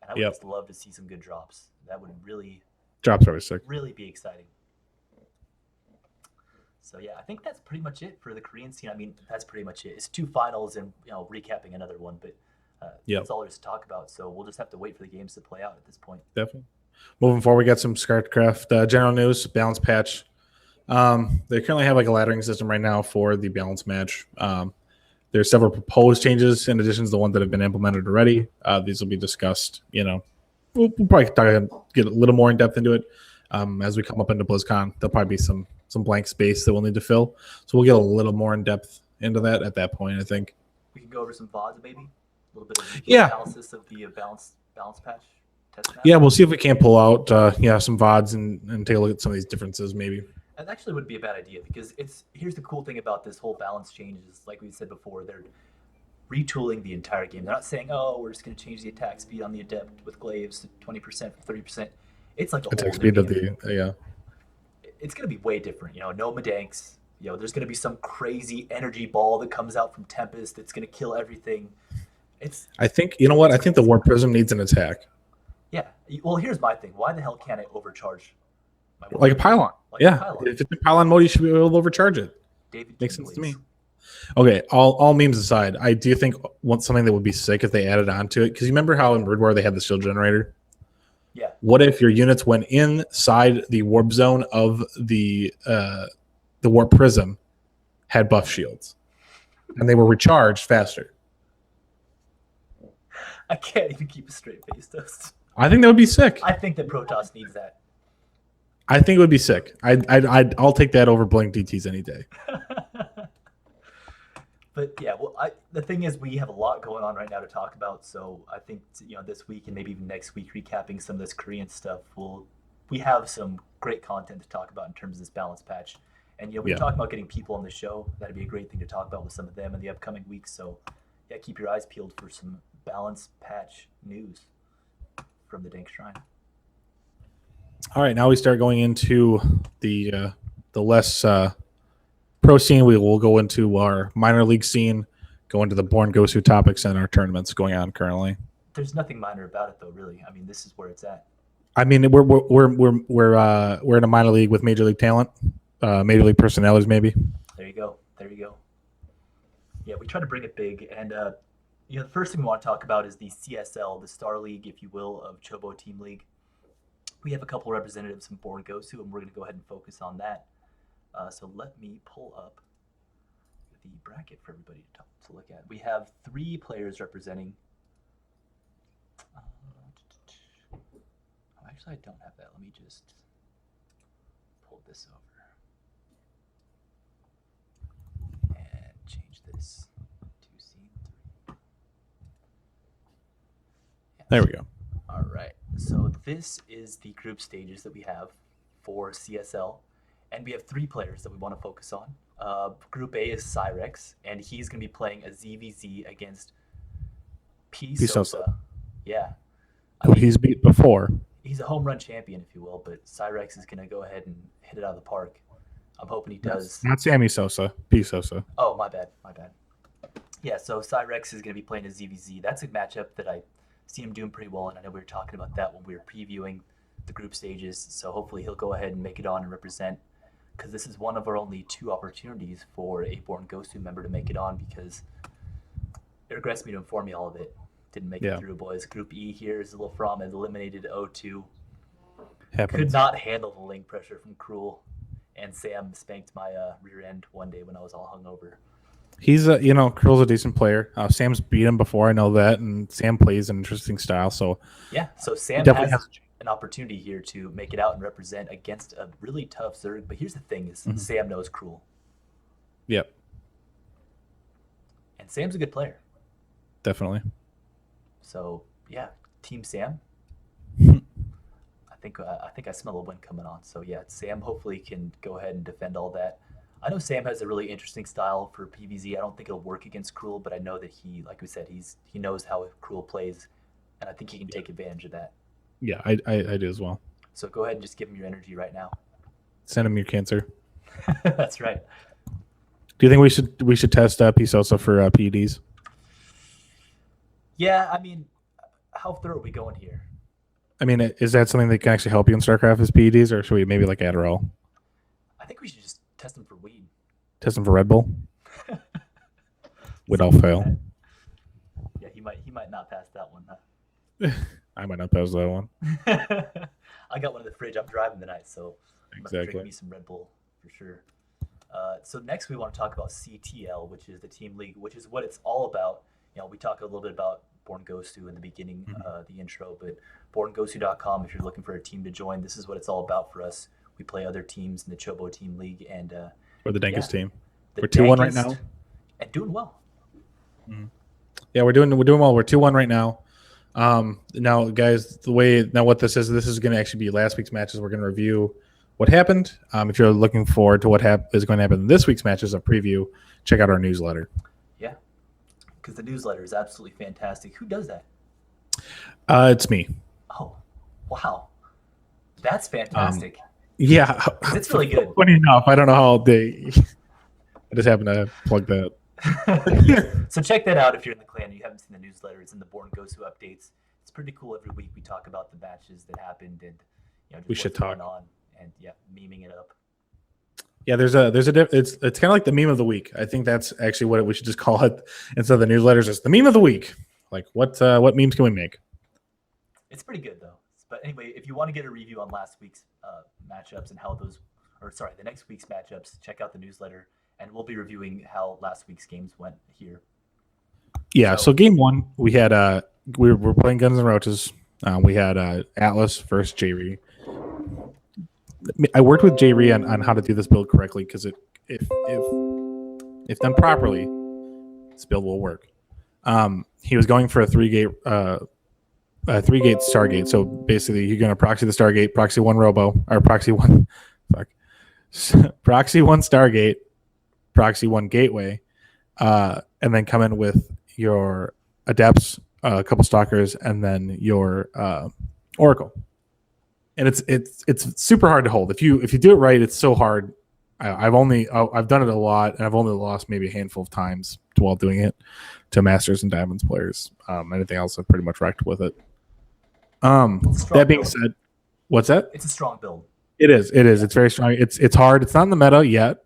Speaker 2: And I would just love to see some good drops. That would really
Speaker 1: drops are sick.
Speaker 2: Really be exciting. So yeah, I think that's pretty much it for the Korean scene. I mean, that's pretty much it. It's 2 finals and recapping another one, but that's all there's to talk about. So we'll just have to wait for the games to play out at this point.
Speaker 1: Definitely. Moving forward, we got some StarCraft general news, balance patch. They currently have like a laddering system right now for the balance match. There's several proposed changes in addition to the ones that have been implemented already. These will be discussed. We'll probably get a little more in depth into it as we come up into BlizzCon. There'll probably be some blank space that we'll need to fill. So we'll get a little more in depth into that at that point, I think.
Speaker 2: We can go over some VODs maybe? A little bit of analysis of the balance patch test map.
Speaker 1: Yeah, we'll see if we can't pull out some VODs and take a look at some of these differences maybe.
Speaker 2: That actually would be a bad idea because here's the cool thing about this whole balance change is, like we said before, they're retooling the entire game. They're not saying, we're just going to change the attack speed on the Adept with Glaives to 20% from 30%. It's like a whole
Speaker 1: attack speed of
Speaker 2: it's going to be way different. No Madanks. There's going to be some crazy energy ball that comes out from Tempest that's going to kill everything.
Speaker 1: I think the Warp Prism needs an attack.
Speaker 2: Yeah. Well, here's my thing. Why the hell can't I overcharge my
Speaker 1: like a pylon? If it's in pylon mode, you should be able to overcharge it.
Speaker 2: David
Speaker 1: makes sense to me. Okay, all memes aside, I do think something that would be sick if they added on to it, because you remember how in Brood War they had the shield generator?
Speaker 2: Yeah.
Speaker 1: What if your units went inside the warp zone of the warp prism, had buff shields, and they were recharged faster?
Speaker 2: I can't even keep a straight face, Toast.
Speaker 1: I think that would be sick.
Speaker 2: I think that Protoss needs that.
Speaker 1: I think it would be sick. I'll take that over Blink DTs any day.
Speaker 2: But yeah, the thing is, we have a lot going on right now to talk about. So I think this week and maybe even next week, recapping some of this Korean stuff, we have some great content to talk about in terms of this balance patch. And we're talking about getting people on the show. That'd be a great thing to talk about with some of them in the upcoming weeks. So yeah, keep your eyes peeled for some balance patch news from the Dank Shrine.
Speaker 1: All right, now we start going into the less pro scene. We will go into our minor league scene, go into the BornGosu topics and our tournaments going on currently.
Speaker 2: There's nothing minor about it, though. Really, I mean, this is where it's at.
Speaker 1: I mean, we're in a minor league with major league talent, major league personalities, maybe.
Speaker 2: There you go. Yeah, we try to bring it big, and the first thing we want to talk about is the CSL, the Star League, if you will, of Chobo Team League. We have a couple of representatives from BornGosu, and we're going to go ahead and focus on that. So let me pull up the bracket for everybody to look at. We have 3 players representing. Actually, I don't have that. Let me just pull this over and change this to scene 3. Yes.
Speaker 1: There we go.
Speaker 2: All right. So this is the group stages that we have for CSL. And we have 3 players that we want to focus on. Group A is Cyrex, and he's going to be playing a ZVZ against P. Sosa. Yeah.
Speaker 1: He's beat before.
Speaker 2: He's a home run champion, if you will, but Cyrex is going to go ahead and hit it out of the park. I'm hoping he does.
Speaker 1: Not Sammy Sosa, P. Sosa.
Speaker 2: Oh, my bad. Yeah, so Cyrex is going to be playing a ZVZ. That's a matchup that I see him doing pretty well, and I know we were talking about that when we were previewing the group stages, so hopefully he'll go ahead and make it on and represent, because this is one of our only 2 opportunities for a BornGosu member to make it on, because it regrets me to inform you all of it. Didn't make it through, boys. Group E here is Lafram and eliminated O2.
Speaker 1: Happens.
Speaker 2: Could not handle the link pressure from Cruel, and Sam spanked my rear end one day when I was all hungover.
Speaker 1: He's Krill's a decent player. Sam's beat him before, I know that, and Sam plays an interesting style. So
Speaker 2: Yeah, so Sam
Speaker 1: definitely
Speaker 2: has
Speaker 1: has.
Speaker 2: an opportunity here to make it out and represent against a really tough Zerg. But here's the thing: is
Speaker 1: Mhm.
Speaker 2: Sam knows Cruel,
Speaker 1: Yep,
Speaker 2: and Sam's a good player.
Speaker 1: definitely.
Speaker 2: So yeah, Team Sam. I think I smell a win coming on. So yeah, Sam hopefully can go ahead and defend all that. I know Sam has a really interesting style for PVZ. I don't think it'll work against Cruel, but I know that he, like we said, he knows how Cruel plays, and I think he can take advantage of that.
Speaker 1: Yeah, I do as well.
Speaker 2: So go ahead and just give him your energy right now.
Speaker 1: Send him your cancer.
Speaker 2: That's right.
Speaker 1: Do you think we should test Pisosa for PEDs?
Speaker 2: Yeah, I mean, how thorough are we going here?
Speaker 1: I mean, is that something that can actually help you in StarCraft as PEDs, or should we maybe like Adderall?
Speaker 2: I think we should just test him for weed.
Speaker 1: Test them for Red Bull? Would all fail.
Speaker 2: Yeah, he might not pass that one. Huh?
Speaker 1: I might not pass that one.
Speaker 2: I got one in the fridge. I'm driving tonight, so I'm gonna
Speaker 1: Exactly.
Speaker 2: drink me some Red Bull for sure. So next we want to talk about CTL, which is the team league, which is what it's all about. We talked a little bit about BornGosu in the beginning, the intro, but BornGosu.com, if you're looking for a team to join, this is what it's all about for us. We play other teams in the Chobo Team League, and
Speaker 1: We're the dankest team.
Speaker 2: the
Speaker 1: We're 2-1 right
Speaker 2: dankest
Speaker 1: now.
Speaker 2: and doing well.
Speaker 1: Yeah, we're doing well. We're 2-1 right now. Now, guys, what this is going to actually be last week's matches. We're going to review what happened. If you're looking forward to what is going to happen in this week's matches, a preview, check out our newsletter.
Speaker 2: Yeah, because the newsletter is absolutely fantastic. Who does that?
Speaker 1: It's me.
Speaker 2: Oh, wow, that's fantastic.
Speaker 1: Yeah,
Speaker 2: It's really good.
Speaker 1: Funny enough, I don't know how they. I just happened to plug that.
Speaker 2: So check that out if you're in the clan and you haven't seen the newsletter. It's in the BornGosu updates. It's pretty cool. Every week we talk about the matches that happened and just
Speaker 1: We should
Speaker 2: what's
Speaker 1: talk.
Speaker 2: going on and memeing it up.
Speaker 1: Yeah, there's a it's kind of like the meme of the week. I think that's actually what we should just call it instead of the newsletters. It's the meme of the week. Like what memes can we make?
Speaker 2: It's pretty good though. But anyway, if you want to get a review on last week's matchups and the next week's matchups, check out the newsletter, and we'll be reviewing how last week's games went here.
Speaker 1: Yeah. So game one, we had we were playing Guns and Roaches. We had Atlas versus J-Re. I worked with J-Re on how to do this build correctly because if done properly, this build will work. He was going for a 3-gate Stargate. So basically, you're going to proxy the Stargate, proxy one Robo, or proxy one Stargate, proxy one Gateway, and then come in with your Adepts, a couple Stalkers, and then your Oracle. And it's super hard to hold. If you do it right, it's so hard. I've done it a lot, and I've only lost maybe a handful of times while doing it to Masters and Diamonds players. Anything else, I've pretty much wrecked with it. That being said, what's that?
Speaker 2: It's a strong build.
Speaker 1: It is. It's very strong. It's hard. It's not in the meta yet.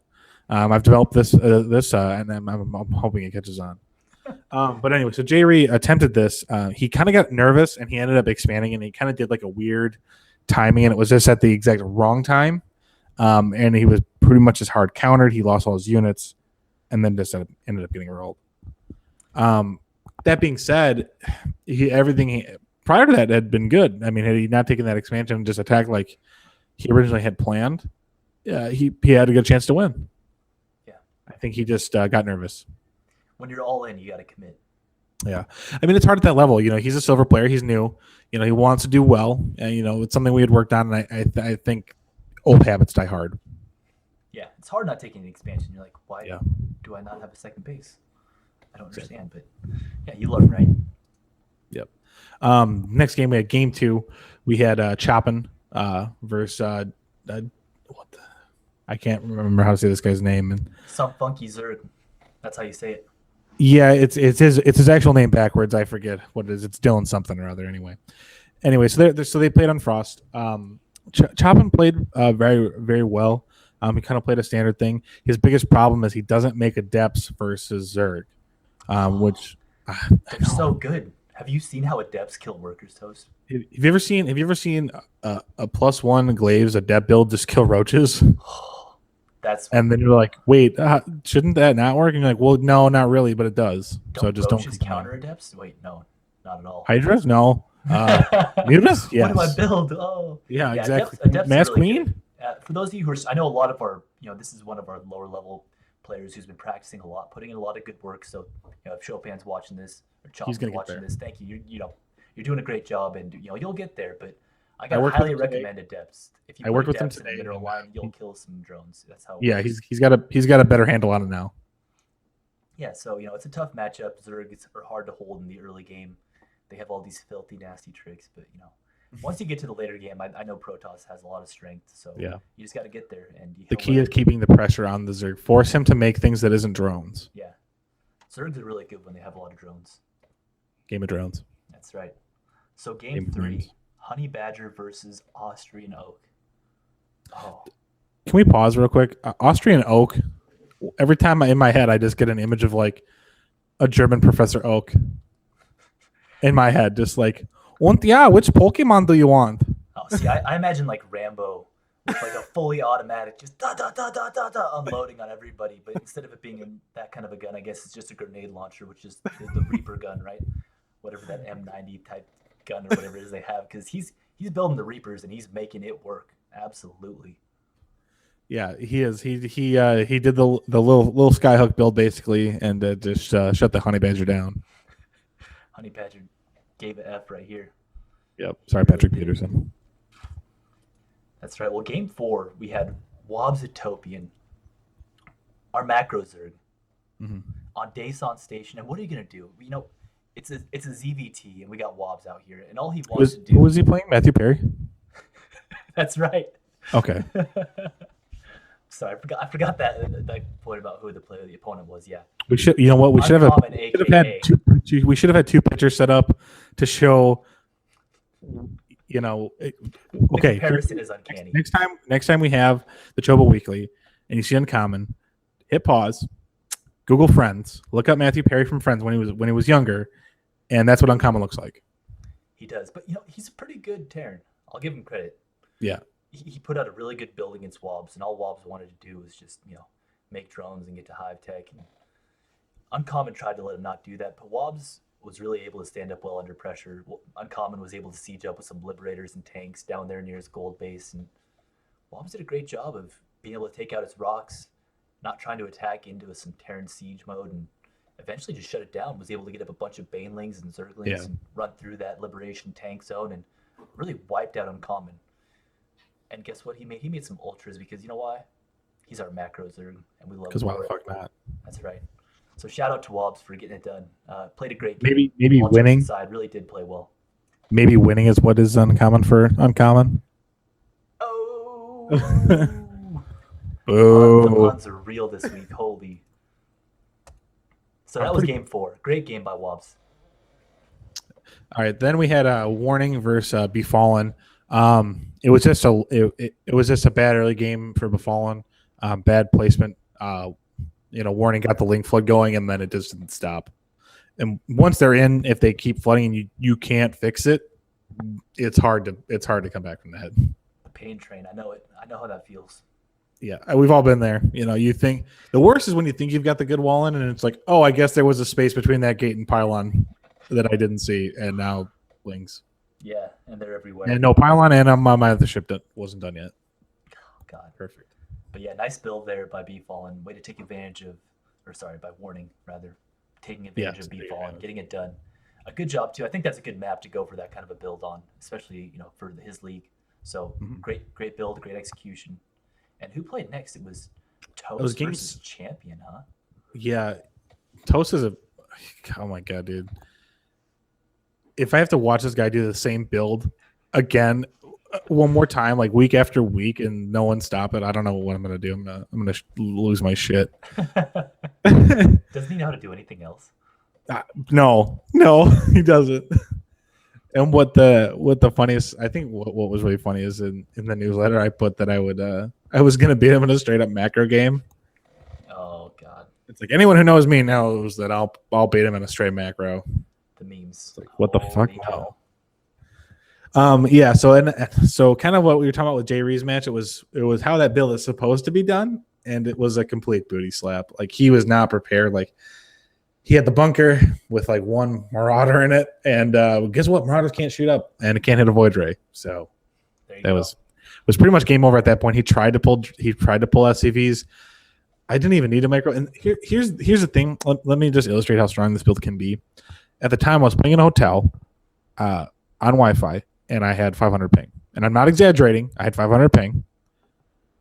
Speaker 1: I've developed this, and I'm hoping it catches on. But anyway, so J-Re attempted this. He kind of got nervous, and he ended up expanding, and he kind of did like a weird timing, and it was just at the exact wrong time. And he was pretty much just hard countered. He lost all his units, and then just ended up getting rolled. That being said, everything prior to that had been good. I mean, had he not taken that expansion and just attacked like he originally had planned, he had a good chance to win.
Speaker 2: Yeah,
Speaker 1: I think he just got nervous.
Speaker 2: When you're all in, you got to commit.
Speaker 1: Yeah, I mean, it's hard at that level. He's a silver player. He's new. He wants to do well. And, it's something we had worked on, and I think old habits die hard.
Speaker 2: Yeah, it's hard not taking the expansion. You're like, why
Speaker 1: Yeah.
Speaker 2: do I not have a second base? I don't understand, but yeah, you learn, right?
Speaker 1: Yep. Next game, we had game 2. We had Chopin versus what the, I can't remember how to say this guy's name. And
Speaker 2: Some funky Zerg. That's how you say it.
Speaker 1: yeah, it's his actual name backwards. I forget what it is. It's Dylan something or other. Anyway, so they played on Frost. Chopin played very, very well. He kind of played a standard thing. His biggest problem is he doesn't make Adepts versus Zerg, which
Speaker 2: they're so good. Have you seen how Adepts kill Workers, Toast?
Speaker 1: Have you ever seen a +1 Glaives Adept build just kill roaches?
Speaker 2: That's
Speaker 1: And then you're like, wait, shouldn't that not work? And you're like, well, no, not really, but it does. So just don't
Speaker 2: Roaches
Speaker 1: complain.
Speaker 2: counter adepts? Wait, no, not at all.
Speaker 1: Hydras? No. Mutas? Yes.
Speaker 2: What do I build? Oh,
Speaker 1: Yeah,
Speaker 2: yeah.
Speaker 1: exactly.
Speaker 2: Adepts are
Speaker 1: Mass
Speaker 2: really
Speaker 1: Queen?
Speaker 2: good. For those of you who are, I know a lot of our, this is one of our lower level players who's been practicing a lot, putting in a lot of good work. So, if Chopin's watching this or
Speaker 1: He's
Speaker 2: Chopin's
Speaker 1: gonna get
Speaker 2: watching
Speaker 1: there.
Speaker 2: this, thank you. You're doing a great job, and you'll get there. But I
Speaker 1: I
Speaker 2: gotta
Speaker 1: worked with
Speaker 2: highly
Speaker 1: him today.
Speaker 2: recommend adepts. If you
Speaker 1: I
Speaker 2: put
Speaker 1: worked with him
Speaker 2: adepts in a
Speaker 1: today,
Speaker 2: mineral
Speaker 1: and,
Speaker 2: line, you'll kill some drones. That's how. It
Speaker 1: Yeah,
Speaker 2: works.
Speaker 1: he's got a better handle on it now.
Speaker 2: Yeah, so it's a tough matchup. Zergs are hard to hold in the early game. They have all these filthy, nasty tricks, but once you get to the later game, I know Protoss has a lot of strength. So
Speaker 1: Yeah.
Speaker 2: you just got to get there. And
Speaker 1: The key is keeping the pressure on the Zerg. Force him to make things that isn't drones.
Speaker 2: Yeah, Zergs are really good when they have a lot of drones.
Speaker 1: Game of Drones.
Speaker 2: That's right. So game 3, Honey Badger versus Austrian Oak. Oh,
Speaker 1: Can we pause real quick? Austrian Oak. Every time in my head, I just get an image of like a German Professor Oak in my head, just like, und ja, which Pokemon do you want?
Speaker 2: oh, see, I imagine like Rambo with like a fully automatic, just da da da da da da, unloading on everybody. But instead of it being that kind of a gun, I guess it's just a grenade launcher, which is the Reaper gun, right? Whatever that M90 type gun or whatever it is they have, because he's building the Reapers and he's making it work. Absolutely.
Speaker 1: Yeah, he is. He did the little skyhook build basically, and just shut the Honey Badger down.
Speaker 2: Honey Badger gave an F right here.
Speaker 1: Yep. Sorry, Patrick Peterson.
Speaker 2: That's right. Well, game 4, we had Wobsatopian, our macro Zerg, on Daeson Station. And what are you gonna do? It's a ZVT, and we got Wobbs out here, and all he wants to do.
Speaker 1: Who was he playing? Matthew Perry.
Speaker 2: That's right.
Speaker 1: Okay.
Speaker 2: Sorry, I forgot that point about who the opponent was. Yeah.
Speaker 1: We should. You know what? We should have
Speaker 2: Uncommon, AKA.
Speaker 1: we should have had two pictures set up to show. Okay.
Speaker 2: The comparison is uncanny.
Speaker 1: Next time we have the Choba Weekly, and you see Uncommon, hit pause, Google Friends, look up Matthew Perry from Friends when he was younger, and that's what Uncommon looks like.
Speaker 2: He does, but he's a pretty good Terran. I'll give him credit.
Speaker 1: Yeah.
Speaker 2: He put out a really good build against Wobbs, and all Wobbs wanted to do was just make drones and get to hive tech. And Uncommon tried to let him not do that, but Wobbs was really able to stand up well under pressure. Uncommon was able to siege up with some liberators and tanks down there near his gold base, and Wobbs did a great job of being able to take out his rocks, not trying to attack into some Terran siege mode, and eventually just shut it down. Was able to get up a bunch of Banelings and Zerglings and run through that liberation tank zone and really wiped out Uncommon. And guess what he made? He made some ultras because you know why? He's our macro Zerg, and we love him.
Speaker 1: Because why the fuck not?
Speaker 2: That's right. So shout out to Wobbs for getting it done. Played a great game.
Speaker 1: Maybe winning.
Speaker 2: Side really did play well.
Speaker 1: Maybe winning is what is uncommon for Uncommon.
Speaker 2: Oh.
Speaker 1: Oh.
Speaker 2: The puns are real this week. Holy. So that was game 4. Great game by Wobbs.
Speaker 1: All right, then we had a Warning versus Befallen. It was just a bad early game for Befallen. Bad placement. Warning got the link flood going, and then it just didn't stop. And once they're in, if they keep flooding and you can't fix it, it's hard to come back from that.
Speaker 2: The pain train. I know it. I know how that feels.
Speaker 1: Yeah, we've all been there. You think the worst is when you think you've got the good wall in, and it's like, oh, I guess there was a space between that gate and pylon that I didn't see, and now wings.
Speaker 2: Yeah, and they're everywhere.
Speaker 1: And no pylon, and my other ship that wasn't done yet.
Speaker 2: Oh, God,
Speaker 1: perfect.
Speaker 2: But yeah, nice build there by Befallen. Way to take advantage of, by Warning rather, taking advantage of Befallen, getting it done. A good job too. I think that's a good map to go for that kind of a build on, especially for his league. So great build, great execution. And who played next? It was Toast versus Champion, huh?
Speaker 1: Yeah, Toast is oh my God, dude. If I have to watch this guy do the same build again, one more time, like week after week, and no one stop it, I don't know what I'm gonna do. I'm gonna lose my shit.
Speaker 2: Doesn't he know how to do anything else?
Speaker 1: No, he doesn't. And what the funniest, I think what was really funny is in the newsletter I put that I was gonna beat him in a straight up macro game.
Speaker 2: Oh God!
Speaker 1: It's like anyone who knows me knows that I'll beat him in a straight macro.
Speaker 2: The memes.
Speaker 1: Like, what the fuck? No. Yeah. So kind of what we were talking about with Jay Ree's match, it was how that build is supposed to be done, and it was a complete booty slap. Like, he was not prepared. Like, he had the bunker with like one Marauder in it, and guess what? Marauders can't shoot up, and it can't hit a Void Ray. So that was pretty much game over at that point. He tried to pull SCVs. I didn't even need a micro. And here's the thing. Let me just illustrate how strong this build can be. At the time, I was playing in a hotel on Wi-Fi, and I had 500 ping. And I'm not exaggerating. I had 500 ping.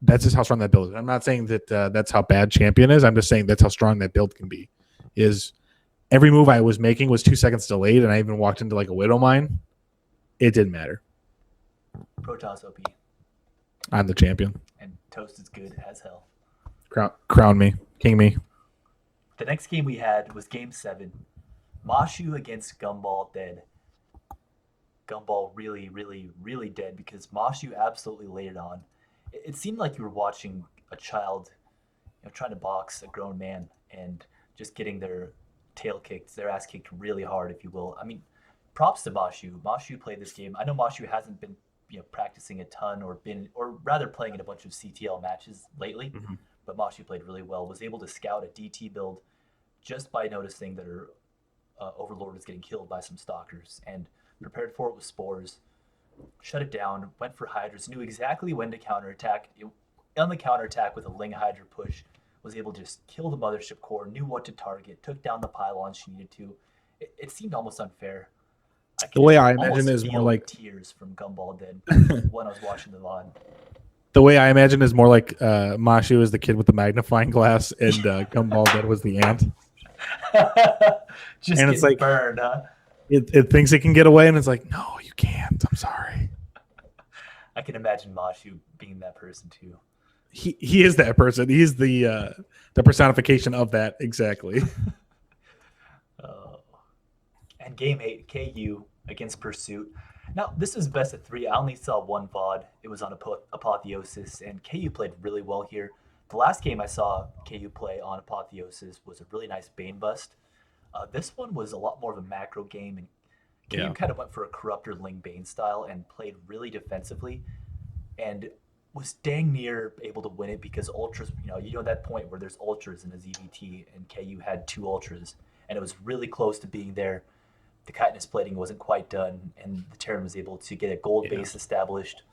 Speaker 1: That's just how strong that build is. I'm not saying that that's how bad Champion is. I'm just saying that's how strong that build can be. Is every move I was making was 2 seconds delayed, and I even walked into like a Widow Mine. It didn't matter.
Speaker 2: Protoss OP.
Speaker 1: I'm the champion.
Speaker 2: And Toast is good as hell.
Speaker 1: Crown me. King me.
Speaker 2: The next game we had was Game 7. Mashu against Gumball dead. Gumball really, really, really dead because Mashu absolutely laid it on. It seemed like you were watching a child, trying to box a grown man and just getting their tail kicked, their ass kicked really hard, if you will. I mean, props to Mashu. Mashu played this game. I know Mashu hasn't been practicing a ton or rather playing in a bunch of CTL matches lately, but Mashu played really well, was able to scout a DT build just by noticing that her Overlord was getting killed by some stalkers and prepared for it with spores, shut it down, went for Hydras, knew exactly when to counterattack. On the counterattack with a Ling Hydra push, was able to just kill the mothership core, knew what to target, took down the pylons she needed to. It seemed almost unfair.
Speaker 1: The way I imagine is more like
Speaker 2: tears from Gumball did when I was watching the VOD.
Speaker 1: The way I imagine is more like Mashu is the kid with the magnifying glass, and Gumball dead was the ant.
Speaker 2: Just and it's like burned, huh?
Speaker 1: It thinks it can get away, and it's like, no, you can't. I'm sorry.
Speaker 2: I can imagine Mashu being that person too.
Speaker 1: He is that person. He's the personification of that exactly.
Speaker 2: And Game 8, KU against Pursuit. Now, this is best of 3. I only saw one VOD. It was on Apotheosis, and KU played really well here. The last game I saw KU play on Apotheosis was a really nice Bane bust. This one was a lot more of a macro game, and KU kind of went for a Corruptor Ling Bane style and played really defensively, and was dang near able to win it because Ultras, that point where there's Ultras in a ZVT, and KU had 2 Ultras, and it was really close to being there. The chitinous plating wasn't quite done, and the Terran was able to get a gold base established.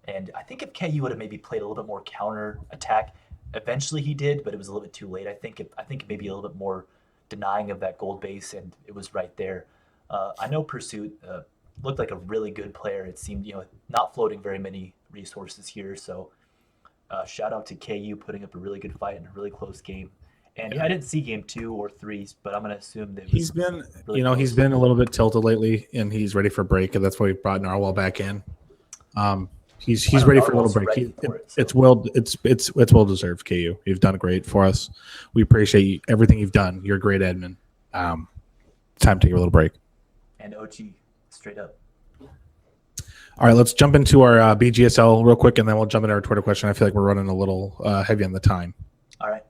Speaker 2: And I think if KU would have maybe played a little bit more counter attack, eventually he did, but it was a little bit too late. I think maybe a little bit more denying of that gold base, and it was right there. I know Pursuit looked like a really good player. It seemed, not floating very many resources here. So shout out to KU putting up a really good fight in a really close game. And I didn't see game 2 or 3, but I'm going to assume that
Speaker 1: he's been, really he's been a little bit tilted lately, and he's ready for break, and that's why we brought Narwhal back in. He's ready for a little break. It's well deserved, KU. You've done great for us. We appreciate everything you've done. You're a great admin. It's time to take a little break.
Speaker 2: And OG, straight up.
Speaker 1: All right, let's jump into our BGSL real quick, and then we'll jump into our Twitter question. I feel like we're running a little heavy on the time.
Speaker 2: All right.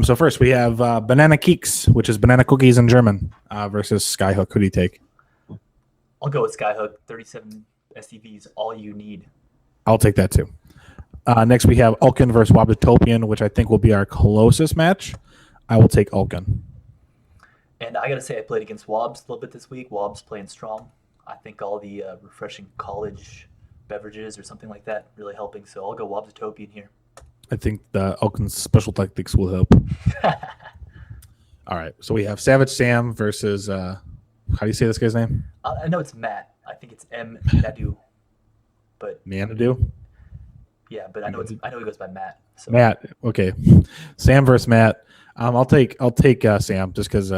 Speaker 1: So first we have Banana Keeks, which is banana cookies in German, versus Skyhook. Who do you take?
Speaker 2: I'll go with Skyhook. 37 SCVs, all you need.
Speaker 1: I'll take that too. Next we have Ulkin versus Wobtopian, which I think will be our closest match. I will take Ulkin.
Speaker 2: And I got to say, I played against Wobbs a little bit this week. Wobbs playing strong. I think all the refreshing college beverages or something like that really helping. So I'll go Wobtopian here.
Speaker 1: I think the Ulkin's special tactics will help. All right, so we have Savage Sam versus how do you say this guy's name?
Speaker 2: I know it's Matt. I think it's M Nadu, but
Speaker 1: Manadu.
Speaker 2: Yeah, but I know he goes by Matt. So.
Speaker 1: Matt, okay. Sam versus Matt. I'll take Sam just because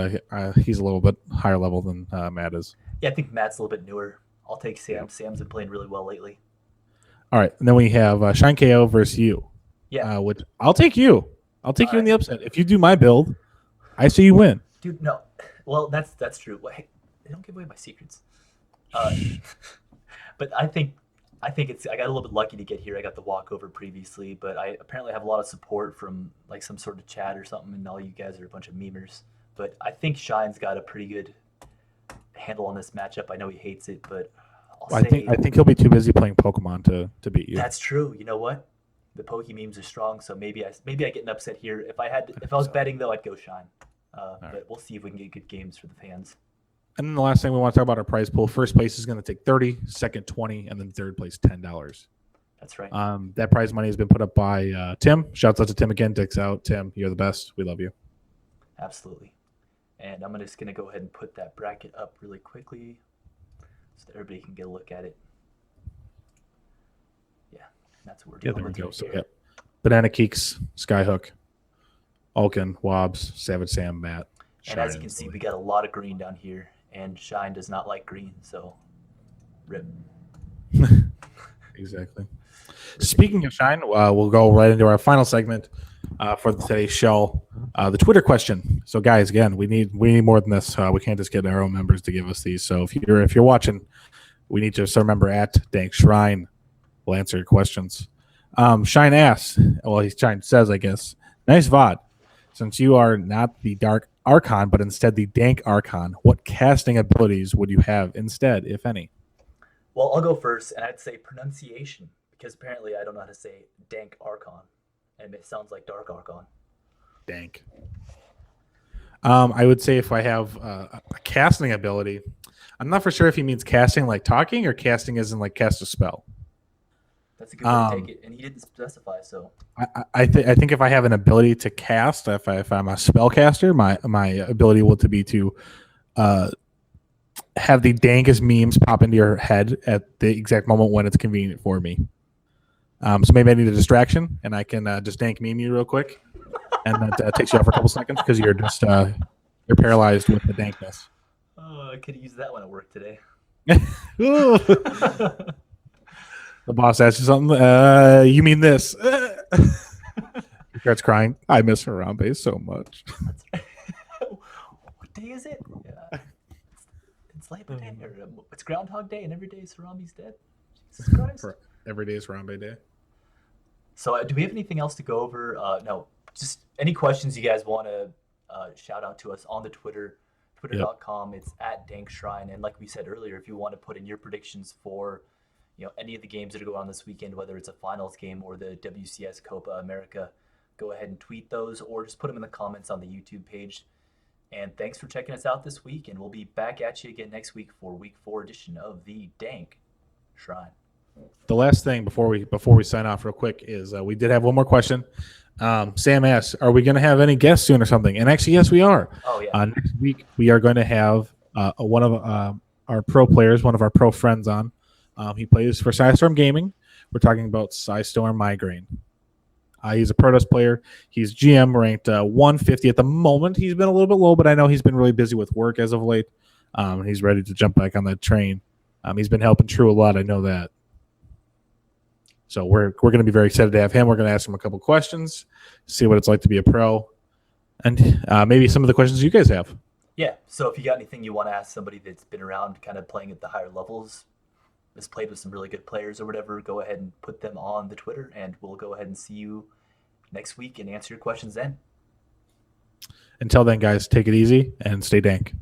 Speaker 1: he's a little bit higher level than Matt is.
Speaker 2: Yeah, I think Matt's a little bit newer. I'll take Sam. Sam's been playing really well lately.
Speaker 1: All right, and then we have Shine KO versus you.
Speaker 2: Yeah.
Speaker 1: Which I'll take you. I'll take you in the upset. If you do my build, I see you win.
Speaker 2: Dude, no. Well, that's true. Well, hey, they don't give away my secrets. But I think I got a little bit lucky to get here. I got the walkover previously, but I apparently have a lot of support from like some sort of chat or something, and all you guys are a bunch of memers. But I think Shine's got a pretty good handle on this matchup. I know he hates it, but
Speaker 1: I think he'll be too busy playing Pokemon to beat you.
Speaker 2: That's true. You know what? The Poke memes are strong, so maybe I get an upset here. If I was betting though, I'd go Shine. But we'll see if we can get good games for the fans.
Speaker 1: And then the last thing we want to talk about our prize pool. First place is going to take 30, second 20, and then third place $10.
Speaker 2: That's right.
Speaker 1: That prize money has been put up by Tim. Shouts out to Tim again. Dicks out. Tim, you're the best. We love you.
Speaker 2: Absolutely. And I'm just going to go ahead and put that bracket up really quickly so that everybody can get a look at it. Yeah, that's what we're doing.
Speaker 1: Yeah, there we go. So, yeah. Banana Keeks, Skyhook, Alkin, Wobbs, Savage Sam, Matt.
Speaker 2: And as you can see, we got a lot of green down here, and Shine does not like green, so rip.
Speaker 1: Exactly. Speaking of Shine, we'll go right into our final segment for today's show, the Twitter question. So, guys, again, we need more than this. We can't just get our own members to give us these. So, if you're watching, we need to remember at Dank Shrine. We'll answer your questions. Shine asks, Shine says, I guess, nice VOD. Since you are not the Dark Archon, but instead the Dank Archon, what casting abilities would you have instead, if any?
Speaker 2: Well, I'll go first, and I'd say pronunciation, because apparently I don't know how to say Dank Archon, and it sounds like Dark Archon.
Speaker 1: Dank. I would say if I have a casting ability, I'm not for sure if he means casting like talking or casting as in like cast a spell.
Speaker 2: That's a good way to take it, and he didn't specify. So
Speaker 1: I think if I have an ability to cast, if I'm a spellcaster, my ability will to be to have the dankest memes pop into your head at the exact moment when it's convenient for me. So maybe I need a distraction, and I can just dank meme you real quick, and that takes you off for a couple seconds because you're just you're paralyzed with the dankness.
Speaker 2: Oh, I could use that one at work today.
Speaker 1: The boss asks you something. You mean this? He starts crying. I miss Harambe so much.
Speaker 2: What day is it? Yeah. It's Labor Day. It's Groundhog Day, and every day Harambe's dead. Jesus Christ.
Speaker 1: Every day is Harambe Day.
Speaker 2: So do we have anything else to go over? No. Just any questions you guys want to shout out to us on the Twitter, twitter.com. It's at Dank Shrine. And like we said earlier, if you want to put in your predictions for any of the games that are going on this weekend, whether it's a finals game or the WCS Copa America, go ahead and tweet those or just put them in the comments on the YouTube page. And thanks for checking us out this week, and we'll be back at you again next week for week 4 edition of the Dank Shrine.
Speaker 1: The last thing before we sign off real quick is we did have one more question. Sam asked, are we going to have any guests soon or something? And actually, yes, we are.
Speaker 2: Oh, yeah.
Speaker 1: Next week, we are going to have one of our pro players, one of our pro friends on. He plays for Psystorm Gaming. We're talking about Psystorm Migraine. He's a Protoss player. He's GM ranked 150 at the moment. He's been a little bit low, but I know he's been really busy with work as of late. He's ready to jump back on that train. He's been helping True a lot. I know that. So we're going to be very excited to have him. We're going to ask him a couple questions, see what it's like to be a pro, and maybe some of the questions you guys have.
Speaker 2: Yeah. So if you got anything you want to ask somebody that's been around kind of playing at the higher levels, has played with some really good players or whatever, go ahead and put them on the Twitter, and we'll go ahead and see you next week and answer your questions then.
Speaker 1: Until then, guys, take it easy and stay dank.